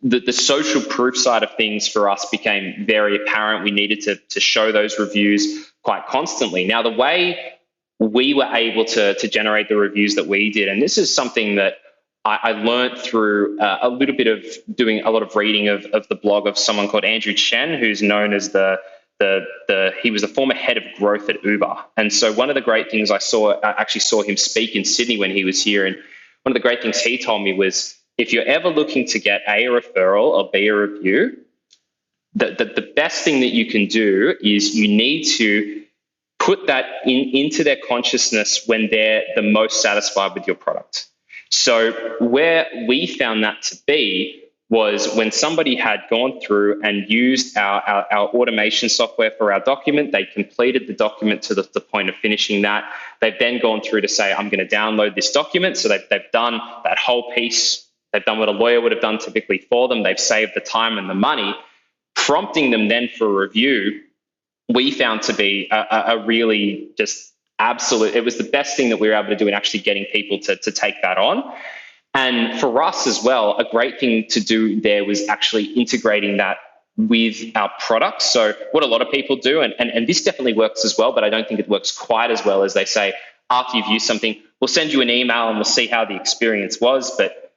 the social proof side of things for us became very apparent. We needed to show those reviews quite constantly. Now, the way we were able to generate the reviews that we did, and this is something that I learned through a little bit of doing a lot of reading of the blog of someone called Andrew Chen, who's known as he was the former head of growth at Uber. And so one of the great things I actually saw him speak in Sydney when he was here, and one of the great things he told me was, if you're ever looking to get a referral or B, a review, the best thing that you can do is you need to put that into their consciousness when they're the most satisfied with your product. So where we found that to be was when somebody had gone through and used our automation software for our document. They completed the document to the point of finishing that. They've then gone through to say, I'm going to download this document. So they've done that whole piece. They've done what a lawyer would have done typically for them. They've saved the time and the money. Prompting them then for a review, we found to be a really just absolute, it was the best thing that we were able to do in actually getting people to take that on. And for us as well, a great thing to do there was actually integrating that with our products. So what a lot of people do, and this definitely works as well, but I don't think it works quite as well as they say, after you've used something, we'll send you an email and we'll see how the experience was. But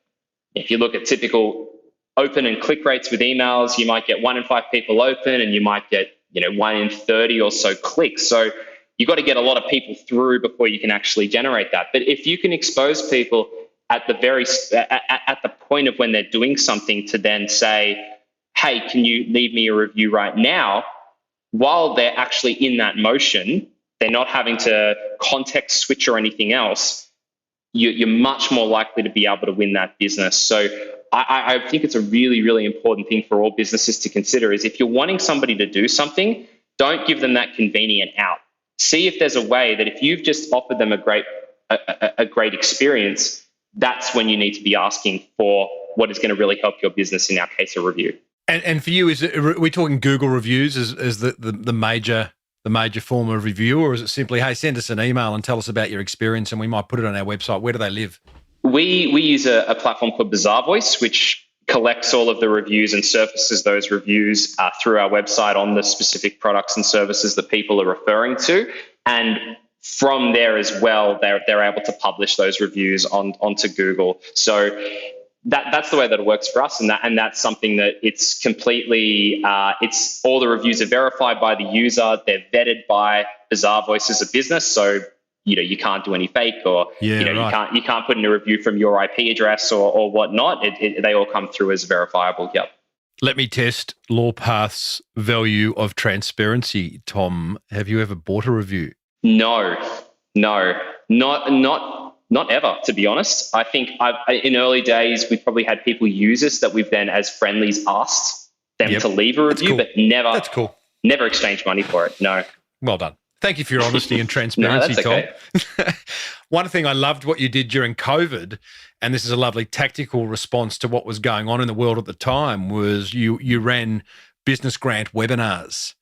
if you look at typical open and click rates with emails, you might get 1 in 5 people open and you might get 1 in 30 or so clicks. So you've got to get a lot of people through before you can actually generate that. But if you can expose people at the point of when they're doing something to then say, hey, can you leave me a review right now? While they're actually in that motion, they're not having to context switch or anything else, you're much more likely to be able to win that business. So I think it's a really, really important thing for all businesses to consider is if you're wanting somebody to do something, don't give them that convenient out. See if there's a way that if you've just offered them a great experience, that's when you need to be asking for what is going to really help your business, in our case, a review. And for you, are we talking Google reviews as the major form of review, or is it simply, hey, send us an email and tell us about your experience and we might put it on our website? Where do they live? We use a platform called Bazaar Voice, which collects all of the reviews and surfaces those reviews through our website on the specific products and services that people are referring to. And from there as well, they're able to publish those reviews onto Google. So that's the way that it works for us, and that's something that it's completely. It's all the reviews are verified by the user. They're vetted by Bazaar Voice as a business, so you can't do any fake or right. you can't put in a review from your IP address or whatnot. They all come through as verifiable. Yep. Let me test Lawpath's value of transparency. Tom, have you ever bought a review? No, not ever, to be honest. I think in early days, we've probably had people use us that we've then as friendlies asked them to leave a review, but never. That's cool. Never exchanged money for it. No. Well done. Thank you for your honesty and transparency, Tom. Okay. One thing I loved what you did during COVID, and this is a lovely tactical response to what was going on in the world at the time, was you ran business grant webinars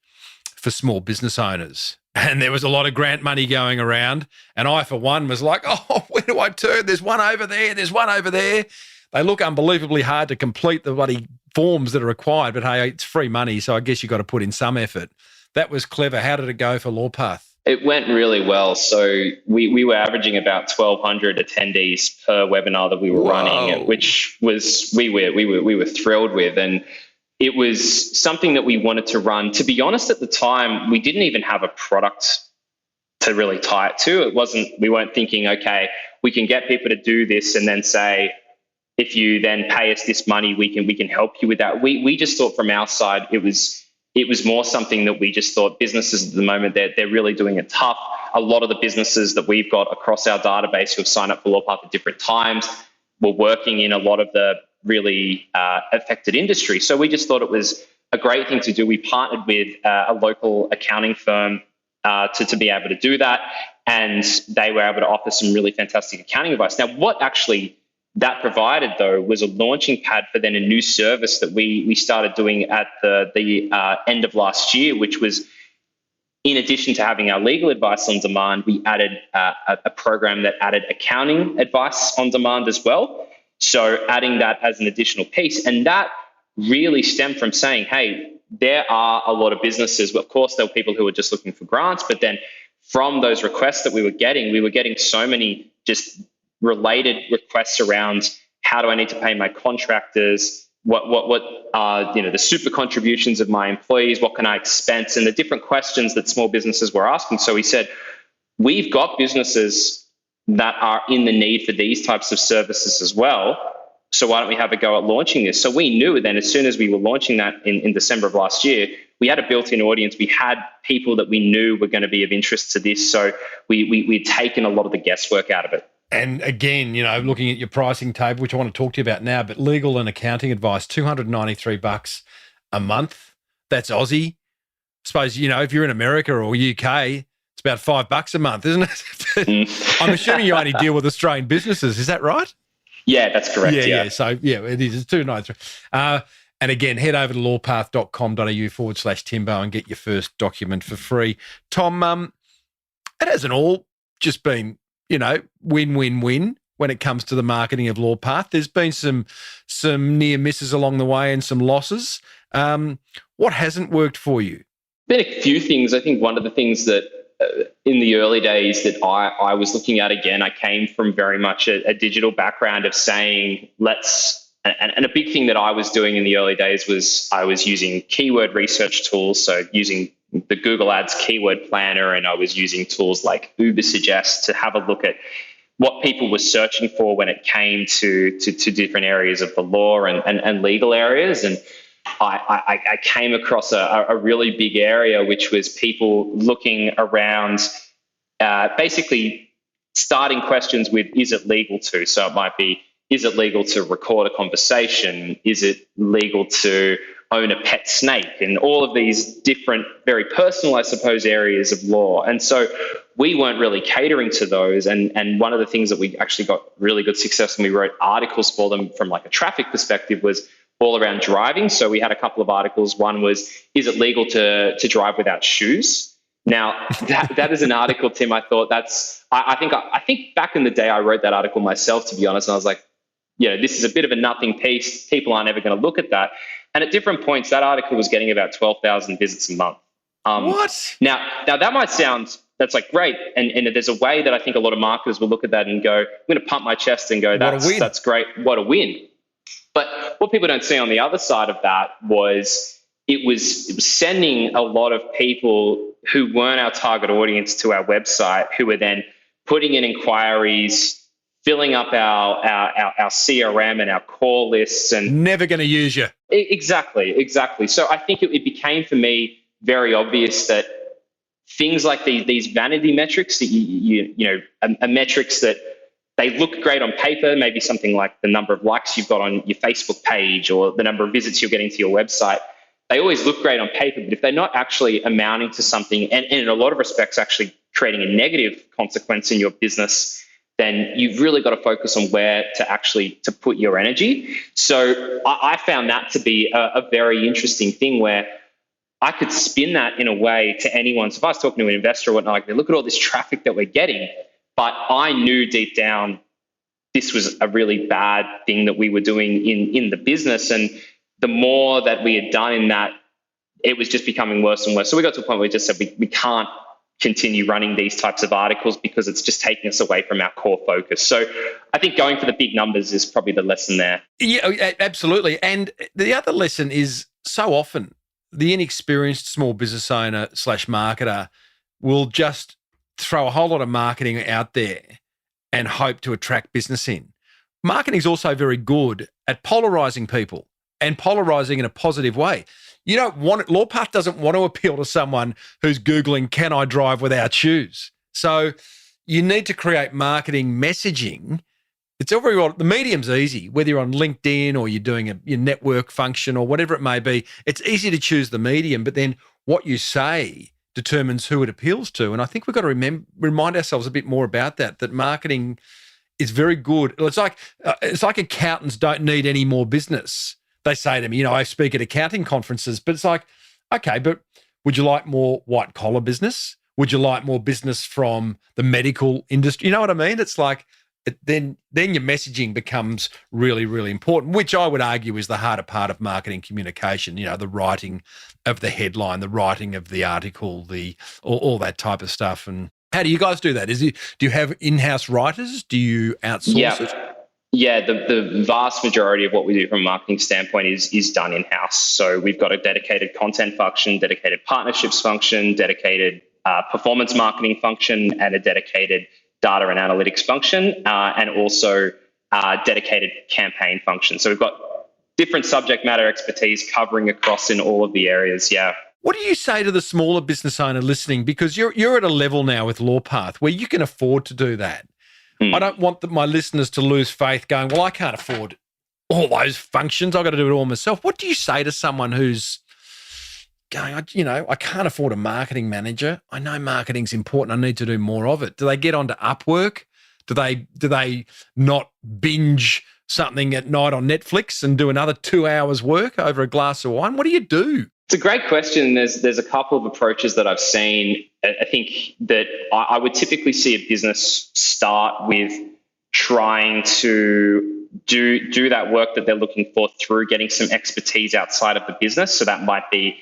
for small business owners. And there was a lot of grant money going around. And I, for one, was like, oh, where do I turn? There's one over there. There's one over there. They look unbelievably hard to complete the bloody forms that are required. But, hey, it's free money, so I guess you've got to put in some effort. That was clever. How did it go for Lawpath? It went really well. So we were averaging about 1,200 attendees per webinar that we were running, which was we were thrilled with. And it was something that we wanted to run. To be honest, at the time, we didn't even have a product to really tie it to. We weren't thinking, okay, we can get people to do this and then say, if you then pay us this money, we can help you with that. We just thought from our side, it was more something that we just thought businesses at the moment, they're really doing it tough. A lot of the businesses that we've got across our database who have signed up for Lawpath at different times were working in a lot of the really affected industry. So we just thought it was a great thing to do. We partnered with a local accounting firm to be able to do that. And they were able to offer some really fantastic accounting advice. Now, what actually that provided, though, was a launching pad for then a new service that we started doing at the end of last year, which was, in addition to having our legal advice on demand, we added a program that added accounting advice on demand as well. So adding that as an additional piece. And that really stemmed from saying, hey, there are a lot of businesses. Of course, there were people who were just looking for grants, but then from those requests that we were getting so many just related requests around how do I need to pay my contractors, what are the super contributions of my employees, what can I expense, and the different questions that small businesses were asking. So we said, we've got businesses that are in the need for these types of services as well. So why don't we have a go at launching this? So we knew then as soon as we were launching that in December of last year, we had a built-in audience. We had people that we knew were going to be of interest to this. So we'd taken a lot of the guesswork out of it. And again, looking at your pricing table, which I want to talk to you about now, but legal and accounting advice, $293 a month. That's Aussie. I suppose, if you're in America or UK, it's about $5 a month, isn't it? I'm assuming you only deal with Australian businesses. Is that right? Yeah, that's correct. Yeah. So, it is. It's $293. And again, head over to lawpath.com.au/Timbo and get your first document for free. Tom, it hasn't all just been, win-win-win when it comes to the marketing of Lawpath. There's been some near misses along the way and some losses. What hasn't worked for you? Been a few things. I think one of the things that in the early days that I was looking at, again, I came from very much a digital background of saying, and a big thing that I was doing in the early days was I was using keyword research tools, so using the Google Ads keyword planner, and I was using tools like Ubersuggest to have a look at what people were searching for when it came to different areas of the law and legal areas. And I came across a really big area, which was people looking around, basically starting questions with, is it legal to? So it might be, is it legal to record a conversation? Is it legal to own a pet snake? And all of these different, very personal, I suppose, areas of law. And so we weren't really catering to those. And one of the things that we actually got really good success and we wrote articles for them from like a traffic perspective was all around driving. So we had a couple of articles. One was, is it legal to drive without shoes? Now, that is an article, Tim, I thought I think back in the day I wrote that article myself, to be honest, and I was like, this is a bit of a nothing piece. People aren't ever going to look at that. And at different points, that article was getting about 12,000 visits a month. What? Now that might sound, that's like great. And there's a way that I think a lot of marketers will look at that and go, I'm going to pump my chest and go, that's great. What a win. But what people don't see on the other side of that was it was sending a lot of people who weren't our target audience to our website, who were then putting in inquiries, filling up our CRM and our call lists, and never going to use you. Exactly. So I think it became for me very obvious that things like these vanity metrics, metrics that they look great on paper, maybe something like the number of likes you've got on your Facebook page or the number of visits you're getting to your website. They always look great on paper, but if they're not actually amounting to something, and in a lot of respects actually creating a negative consequence in your business, then you've really got to focus on where to put your energy. So I found that to be a very interesting thing where I could spin that in a way to anyone. So if I was talking to an investor or whatnot, like, look at all this traffic that we're getting, but I knew deep down this was a really bad thing that we were doing in the business. And the more that we had done in that, it was just becoming worse and worse. So we got to a point where we just said we can't continue running these types of articles because it's just taking us away from our core focus. So I think going for the big numbers is probably the lesson there. Yeah, absolutely. And the other lesson is so often the inexperienced small business owner / marketer will just throw a whole lot of marketing out there and hope to attract business in. Marketing is also very good at polarizing people and polarizing in a positive way. You don't want it. Lawpath doesn't want to appeal to someone who's Googling, can I drive without shoes? So you need to create marketing messaging. It's all very well. The medium's easy, whether you're on LinkedIn or you're doing your network function or whatever it may be. It's easy to choose the medium, but then what you say determines who it appeals to. And I think we've got to remind ourselves a bit more about that marketing is very good. It's like accountants don't need any more business. They say to me, I speak at accounting conferences, but it's like, okay, but would you like more white collar business? Would you like more business from the medical industry? You know what I mean? It's like, then your messaging becomes really, really important, which I would argue is the harder part of marketing communication, the writing of the headline, the writing of the article, all that type of stuff. And how do you guys do that? Do you have in-house writers? Do you outsource it? Yeah, the vast majority of what we do from a marketing standpoint is done in-house. So we've got a dedicated content function, dedicated partnerships function, dedicated performance marketing function, and a dedicated data and analytics function, and also dedicated campaign function. So we've got different subject matter expertise covering across in all of the areas, yeah. What do you say to the smaller business owner listening? Because you're at a level now with Lawpath where you can afford to do that. I don't want my listeners to lose faith going, well, I can't afford all those functions. I've got to do it all myself. What do you say to someone who's going, I can't afford a marketing manager. I know marketing's important. I need to do more of it. Do they get onto Upwork? Do they not binge something at night on Netflix and do another 2 hours work over a glass of wine? What do you do? It's a great question. There's a couple of approaches that I've seen. I think that I would typically see a business start with trying to do that work that they're looking for through getting some expertise outside of the business. So that might be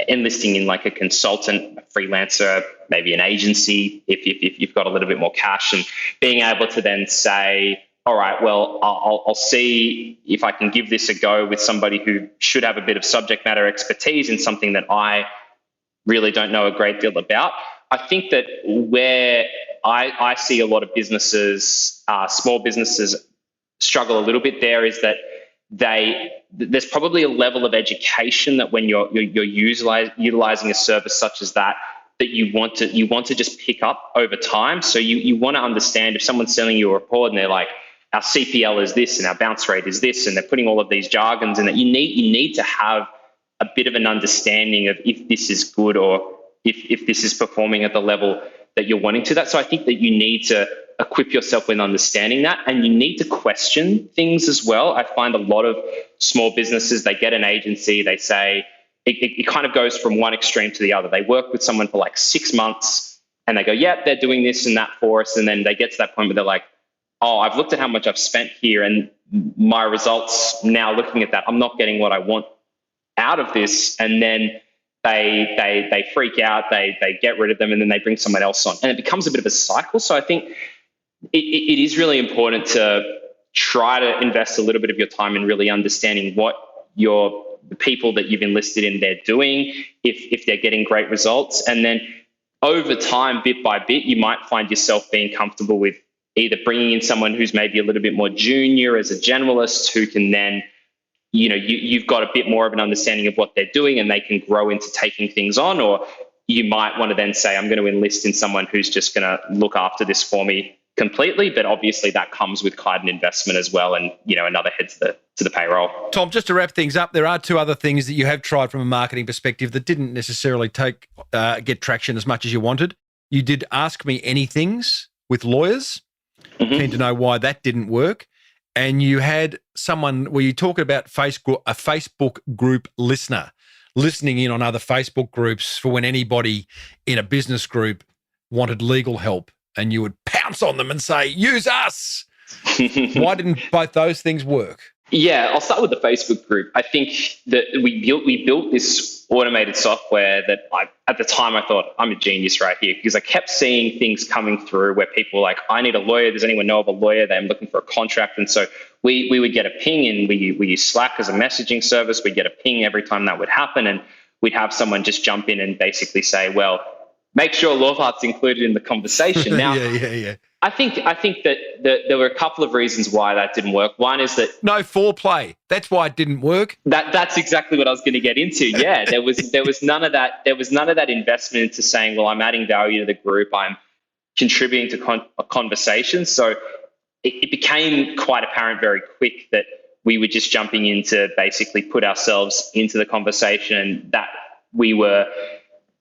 enlisting in like a consultant, a freelancer, maybe an agency, if you've got a little bit more cash, and being able to then say, all right, well, I'll see if I can give this a go with somebody who should have a bit of subject matter expertise in something that I really don't know a great deal about. I think that where I see a lot of businesses, small businesses, struggle a little bit there is that there's probably a level of education that when you're utilizing a service such as that you want to just pick up over time. So you want to understand if someone's selling you a report and they're like, our CPL is this and our bounce rate is this, and they're putting all of these jargons in that, you need to have a bit of an understanding of if this is good or if this is performing at the level that you're wanting to. That. So I think that you need to equip yourself with understanding that, and you need to question things as well. I find a lot of small businesses, they get an agency, they say, it kind of goes from one extreme to the other. They work with someone for like 6 months and they go, yeah, they're doing this and that for us. And then they get to that point where they're like, oh, I've looked at how much I've spent here and my results now looking at that, I'm not getting what I want out of this. And then they freak out, they get rid of them, and then they bring someone else on. And it becomes a bit of a cycle. So I think it is really important to try to invest a little bit of your time in really understanding what the people that you've enlisted in, they're doing, if they're getting great results. And then over time, bit by bit, you might find yourself being comfortable with either bringing in someone who's maybe a little bit more junior as a generalist who can then, you've got a bit more of an understanding of what they're doing and they can grow into taking things on. Or you might want to then say, I'm going to enlist in someone who's just going to look after this for me completely. But obviously that comes with quite an investment as well, and another head to the payroll. Tom, just to wrap things up, there are two other things that you have tried from a marketing perspective that didn't necessarily get traction as much as you wanted. You did Ask Me Anythings with lawyers. Mm-hmm. Keen to know why that didn't work. And you had someone where you talk about a Facebook group listener, listening in on other Facebook groups for when anybody in a business group wanted legal help, and you would pounce on them and say, use us. Why didn't both those things work? Yeah, I'll start with the Facebook group. I think that we built this automated software that at the time I thought, I'm a genius right here, because I kept seeing things coming through where people were like, I need a lawyer. Does anyone know of a lawyer? I'm looking for a contract. And so we would get a ping, and we use Slack as a messaging service. We'd get a ping every time that would happen, and we'd have someone just jump in and basically say, well, make sure Lawpath's included in the conversation. Now, yeah. I think that there were a couple of reasons why that didn't work. One is that no foreplay. That's why it didn't work. That's exactly what I was going to get into. Yeah, there was none of that. There was none of that investment into saying, well, I'm adding value to the group. I'm contributing to a conversation. So it became quite apparent very quick that we were just jumping in to basically put ourselves into the conversation, and that we were,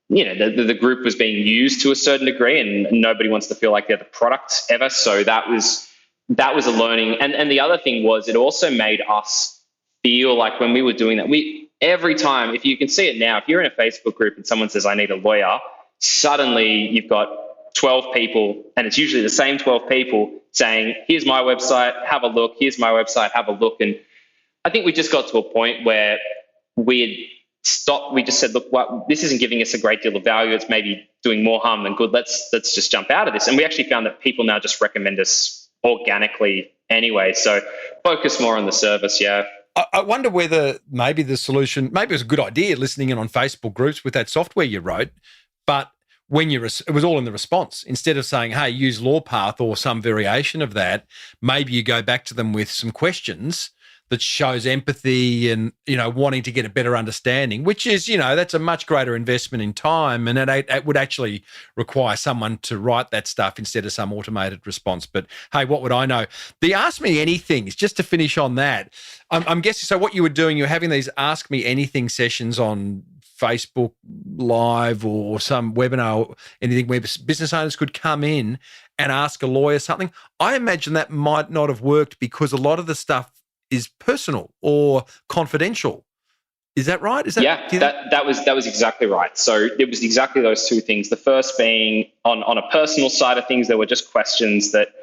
the group was being used to a certain degree, and nobody wants to feel like they're the product ever. So that was a learning. And the other thing was, it also made us feel like when we were doing that, every time, if you can see it now, if you're in a Facebook group and someone says, I need a lawyer, suddenly you've got 12 people, and it's usually the same 12 people saying, here's my website, have a look, here's my website, have a look. And I think we just got to a point where we had stopped. We just said, look, this isn't giving us a great deal of value. It's maybe doing more harm than good. Let's just jump out of this. And we actually found that people now just recommend us organically anyway. So focus more on the service, yeah. I wonder whether maybe the solution, maybe it was a good idea listening in on Facebook groups with that software you wrote, but when it was all in the response. Instead of saying, hey, use Lawpath or some variation of that, maybe you go back to them with some questions that shows empathy and, wanting to get a better understanding, which is, that's a much greater investment in time. And it would actually require someone to write that stuff instead of some automated response. But hey, what would I know? The Ask Me Anythings, just to finish on that, I'm guessing, so what you were doing, you're having these Ask Me Anything sessions on Facebook Live or some webinar or anything where business owners could come in and ask a lawyer something. I imagine that might not have worked because a lot of the stuff is personal or confidential. Is that right? That was exactly right. So it was exactly those two things. The first being on a personal side of things, there were just questions that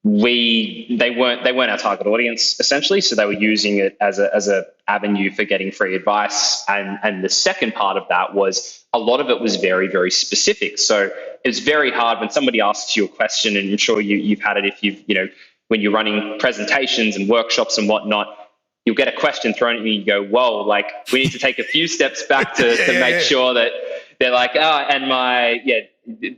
they weren't our target audience essentially. So they were using it as a avenue for getting free advice. And the second part of that was a lot of it was very, very specific. So it's very hard when somebody asks you a question, and I'm sure you've had it when you're running presentations and workshops and whatnot, you'll get a question thrown at you and you go, whoa, like we need to take a few steps back to make sure that they're like,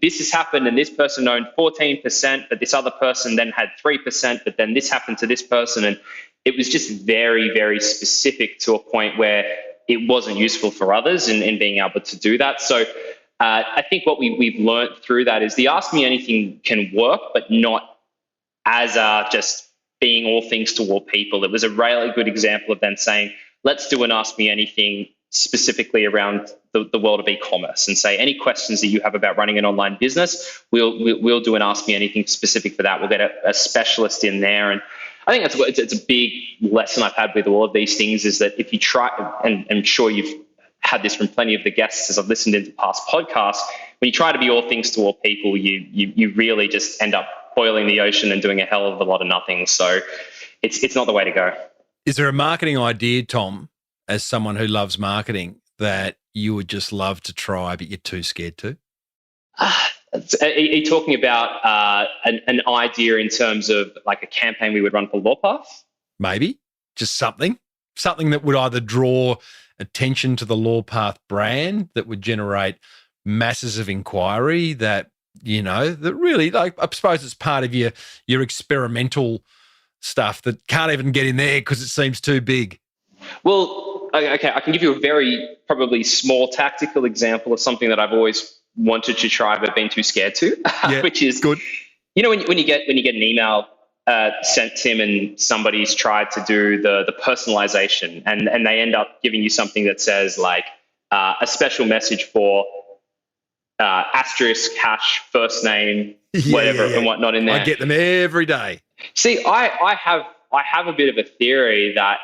this has happened and this person owned 14%, but this other person then had 3%, but then this happened to this person. And it was just very, very specific to a point where it wasn't useful for others in being able to do that. So I think what we've learned through that is the Ask Me Anything can work, but not as just being all things to all people. It was a really good example of then saying, let's do an Ask Me Anything specifically around the world of e-commerce and say any questions that you have about running an online business, we'll do an Ask Me Anything specific for that. We'll get a specialist in there. And I think it's a big lesson I've had with all of these things is that if you try, and I'm sure you've had this from plenty of the guests as I've listened into past podcasts, when you try to be all things to all people, you really just end up boiling the ocean and doing a hell of a lot of nothing. So it's not the way to go. Is there a marketing idea, Tom, as someone who loves marketing, that you would just love to try but you're too scared to? Are you talking about an idea in terms of like a campaign we would run for Lawpath? Maybe. Just something that would either draw attention to the Lawpath brand, that would generate masses of inquiry, that really, like, I suppose it's part of your experimental stuff that can't even get in there because it seems too big. Well, okay, I can give you a very probably small tactical example of something that I've always wanted to try but been too scared to, which is good. When you get an email sent, Tim, and somebody's tried to do the personalization and they end up giving you something that says like a special message for asterisk hash first name whatever and whatnot in there. I get them every day. See, I have a bit of a theory that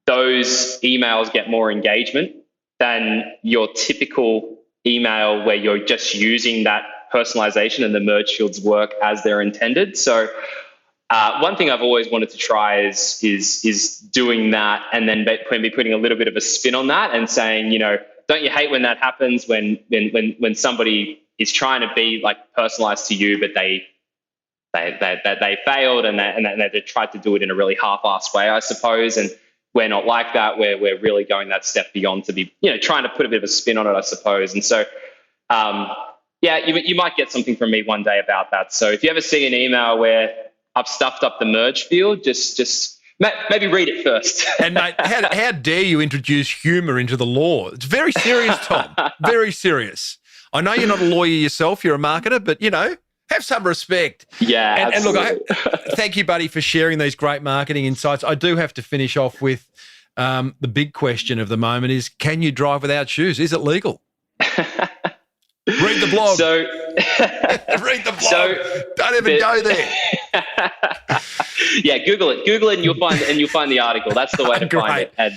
those emails get more engagement than your typical email where you're just using that personalization and the merge fields work as they're intended. So one thing I've always wanted to try is doing that and then be putting a little bit of a spin on that and saying, don't you hate when that happens when somebody is trying to be like personalized to you, but they failed and they tried to do it in a really half-assed way, I suppose. And we're not like that. We're really going that step beyond to be, trying to put a bit of a spin on it, I suppose. And so, you might get something from me one day about that. So if you ever see an email where I've stuffed up the merge field, just maybe read it first. And mate, how dare you introduce humour into the law? It's very serious, Tom. Very serious. I know you're not a lawyer yourself. You're a marketer, but, have some respect. Yeah, and look, thank you, buddy, for sharing these great marketing insights. I do have to finish off with the big question of the moment is, can you drive without shoes? Is it legal? Read the blog. Read the blog. Don't even go there. Yeah, Google it, and you'll find the article. That's the way to find it. And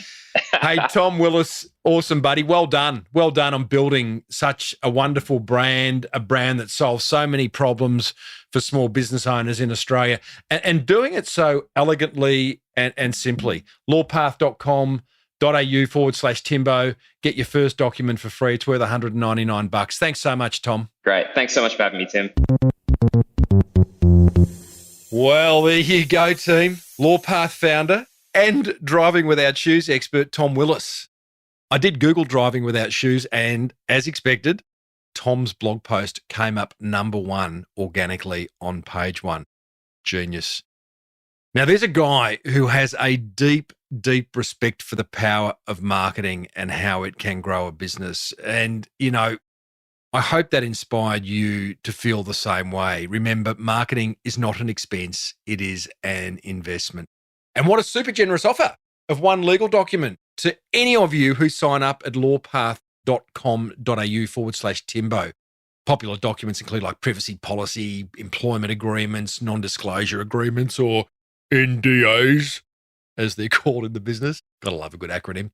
hey, Tom Willis, awesome, buddy. Well done on building such a wonderful brand, a brand that solves so many problems for small business owners in Australia, and doing it so elegantly and simply. Lawpath.com.au/Timbo. Get your first document for free. It's worth $199. Thanks so much, Tom. Great. Thanks so much for having me, Tim. Well, there you go, team. Lawpath founder and driving without shoes expert Tom Willis. I did Google driving without shoes, and as expected, Tom's blog post came up number one organically on page one. Genius. Now, there's a guy who has a deep, deep respect for the power of marketing and how it can grow a business. And, I hope that inspired you to feel the same way. Remember, marketing is not an expense, it is an investment. And what a super generous offer of one legal document to any of you who sign up at lawpath.com.au/Timbo. Popular documents include like privacy policy, employment agreements, non-disclosure agreements, or NDAs, as they're called in the business. Gotta love a good acronym.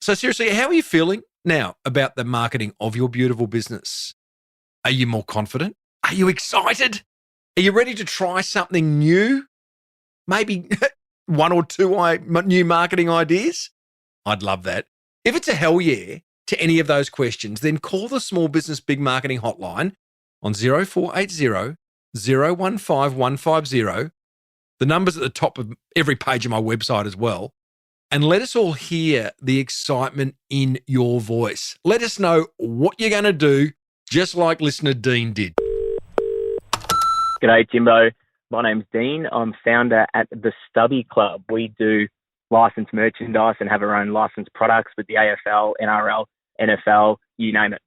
So seriously, how are you feeling now about the marketing of your beautiful business? Are you more confident? Are you excited? Are you ready to try something new? Maybe one or two new marketing ideas? I'd love that. If it's a hell yeah to any of those questions, then call the Small Business Big Marketing Hotline on 0480 015 150. The number's at the top of every page of my website as well. And let us all hear the excitement in your voice. Let us know what you're going to do, just like listener Dean did. G'day, Timbo. My name's Dean. I'm founder at the Stubby Club. We do licensed merchandise and have our own licensed products with the AFL, NRL, NFL, you name it.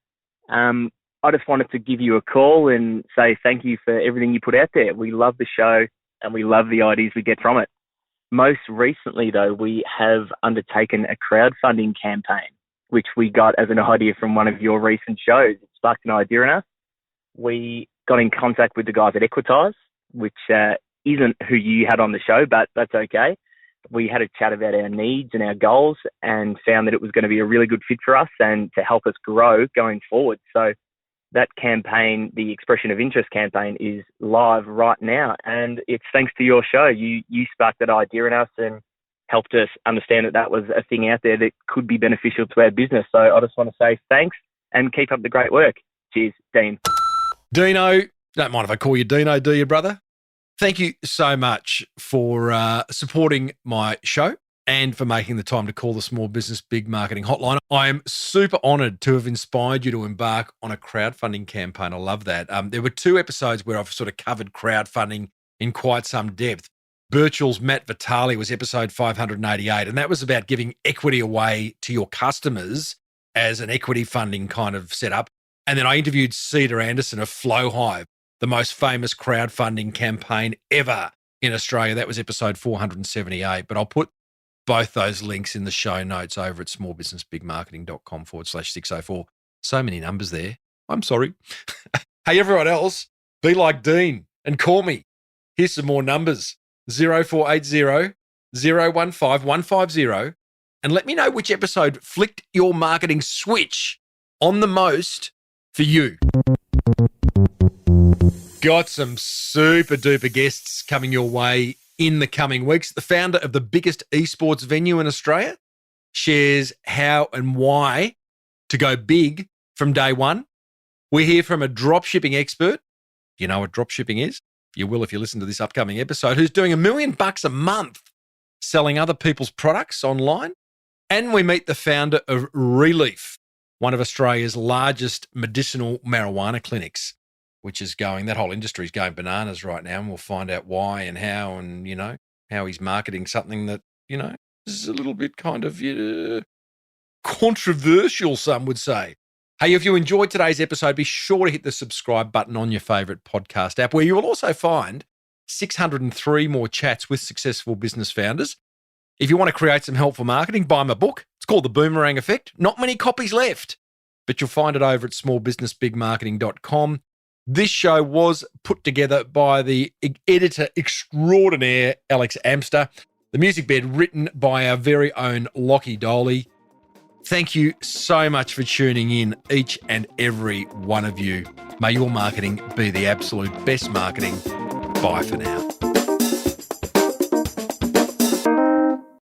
I just wanted to give you a call and say thank you for everything you put out there. We love the show and we love the ideas we get from it. Most recently, though, we have undertaken a crowdfunding campaign, which we got as an idea from one of your recent shows. It sparked an idea in us. We got in contact with the guys at Equitize, which isn't who you had on the show, but that's okay. We had a chat about our needs and our goals and found that it was going to be a really good fit for us and to help us grow going forward. So that campaign, the Expression of Interest campaign, is live right now. And it's thanks to your show. You sparked that idea in us and helped us understand that was a thing out there that could be beneficial to our business. So I just want to say thanks and keep up the great work. Cheers, Dean. Dino, don't mind if I call you Dino, do you, brother? Thank you so much for supporting my show and for making the time to call the Small Business Big Marketing Hotline. I am super honoured to have inspired you to embark on a crowdfunding campaign. I love that. There were 2 episodes where I've sort of covered crowdfunding in quite some depth. Birchall's Matt Vitale was episode 588, and that was about giving equity away to your customers as an equity funding kind of setup. And then I interviewed Cedar Anderson of Flowhive, the most famous crowdfunding campaign ever in Australia. That was episode 478, but I'll put both those links in the show notes over at smallbusinessbigmarketing.com/604. So many numbers there. I'm sorry. Hey, everyone else, be like Dean and call me. Here's some more numbers. 0480 015 150. And let me know which episode flicked your marketing switch on the most for you. Got some super duper guests coming your way in the coming weeks. The founder of the biggest esports venue in Australia shares how and why to go big from day one. We hear from a dropshipping expert. You know what dropshipping is? You will if you listen to this upcoming episode, who's doing $1 million a month selling other people's products online. And we meet the founder of Relief, one of Australia's largest medicinal marijuana clinics, which is that whole industry is going bananas right now. And we'll find out why and how and, how he's marketing something that, is a little bit kind of controversial, some would say. Hey, if you enjoyed today's episode, be sure to hit the subscribe button on your favourite podcast app, where you will also find 603 more chats with successful business founders. If you want to create some helpful marketing, buy my book. It's called The Boomerang Effect. Not many copies left, but you'll find it over at smallbusinessbigmarketing.com. This show was put together by the editor extraordinaire, Alex Amster. The music bed written by our very own Lockie Doley. Thank you so much for tuning in, each and every one of you. May your marketing be the absolute best marketing. Bye for now.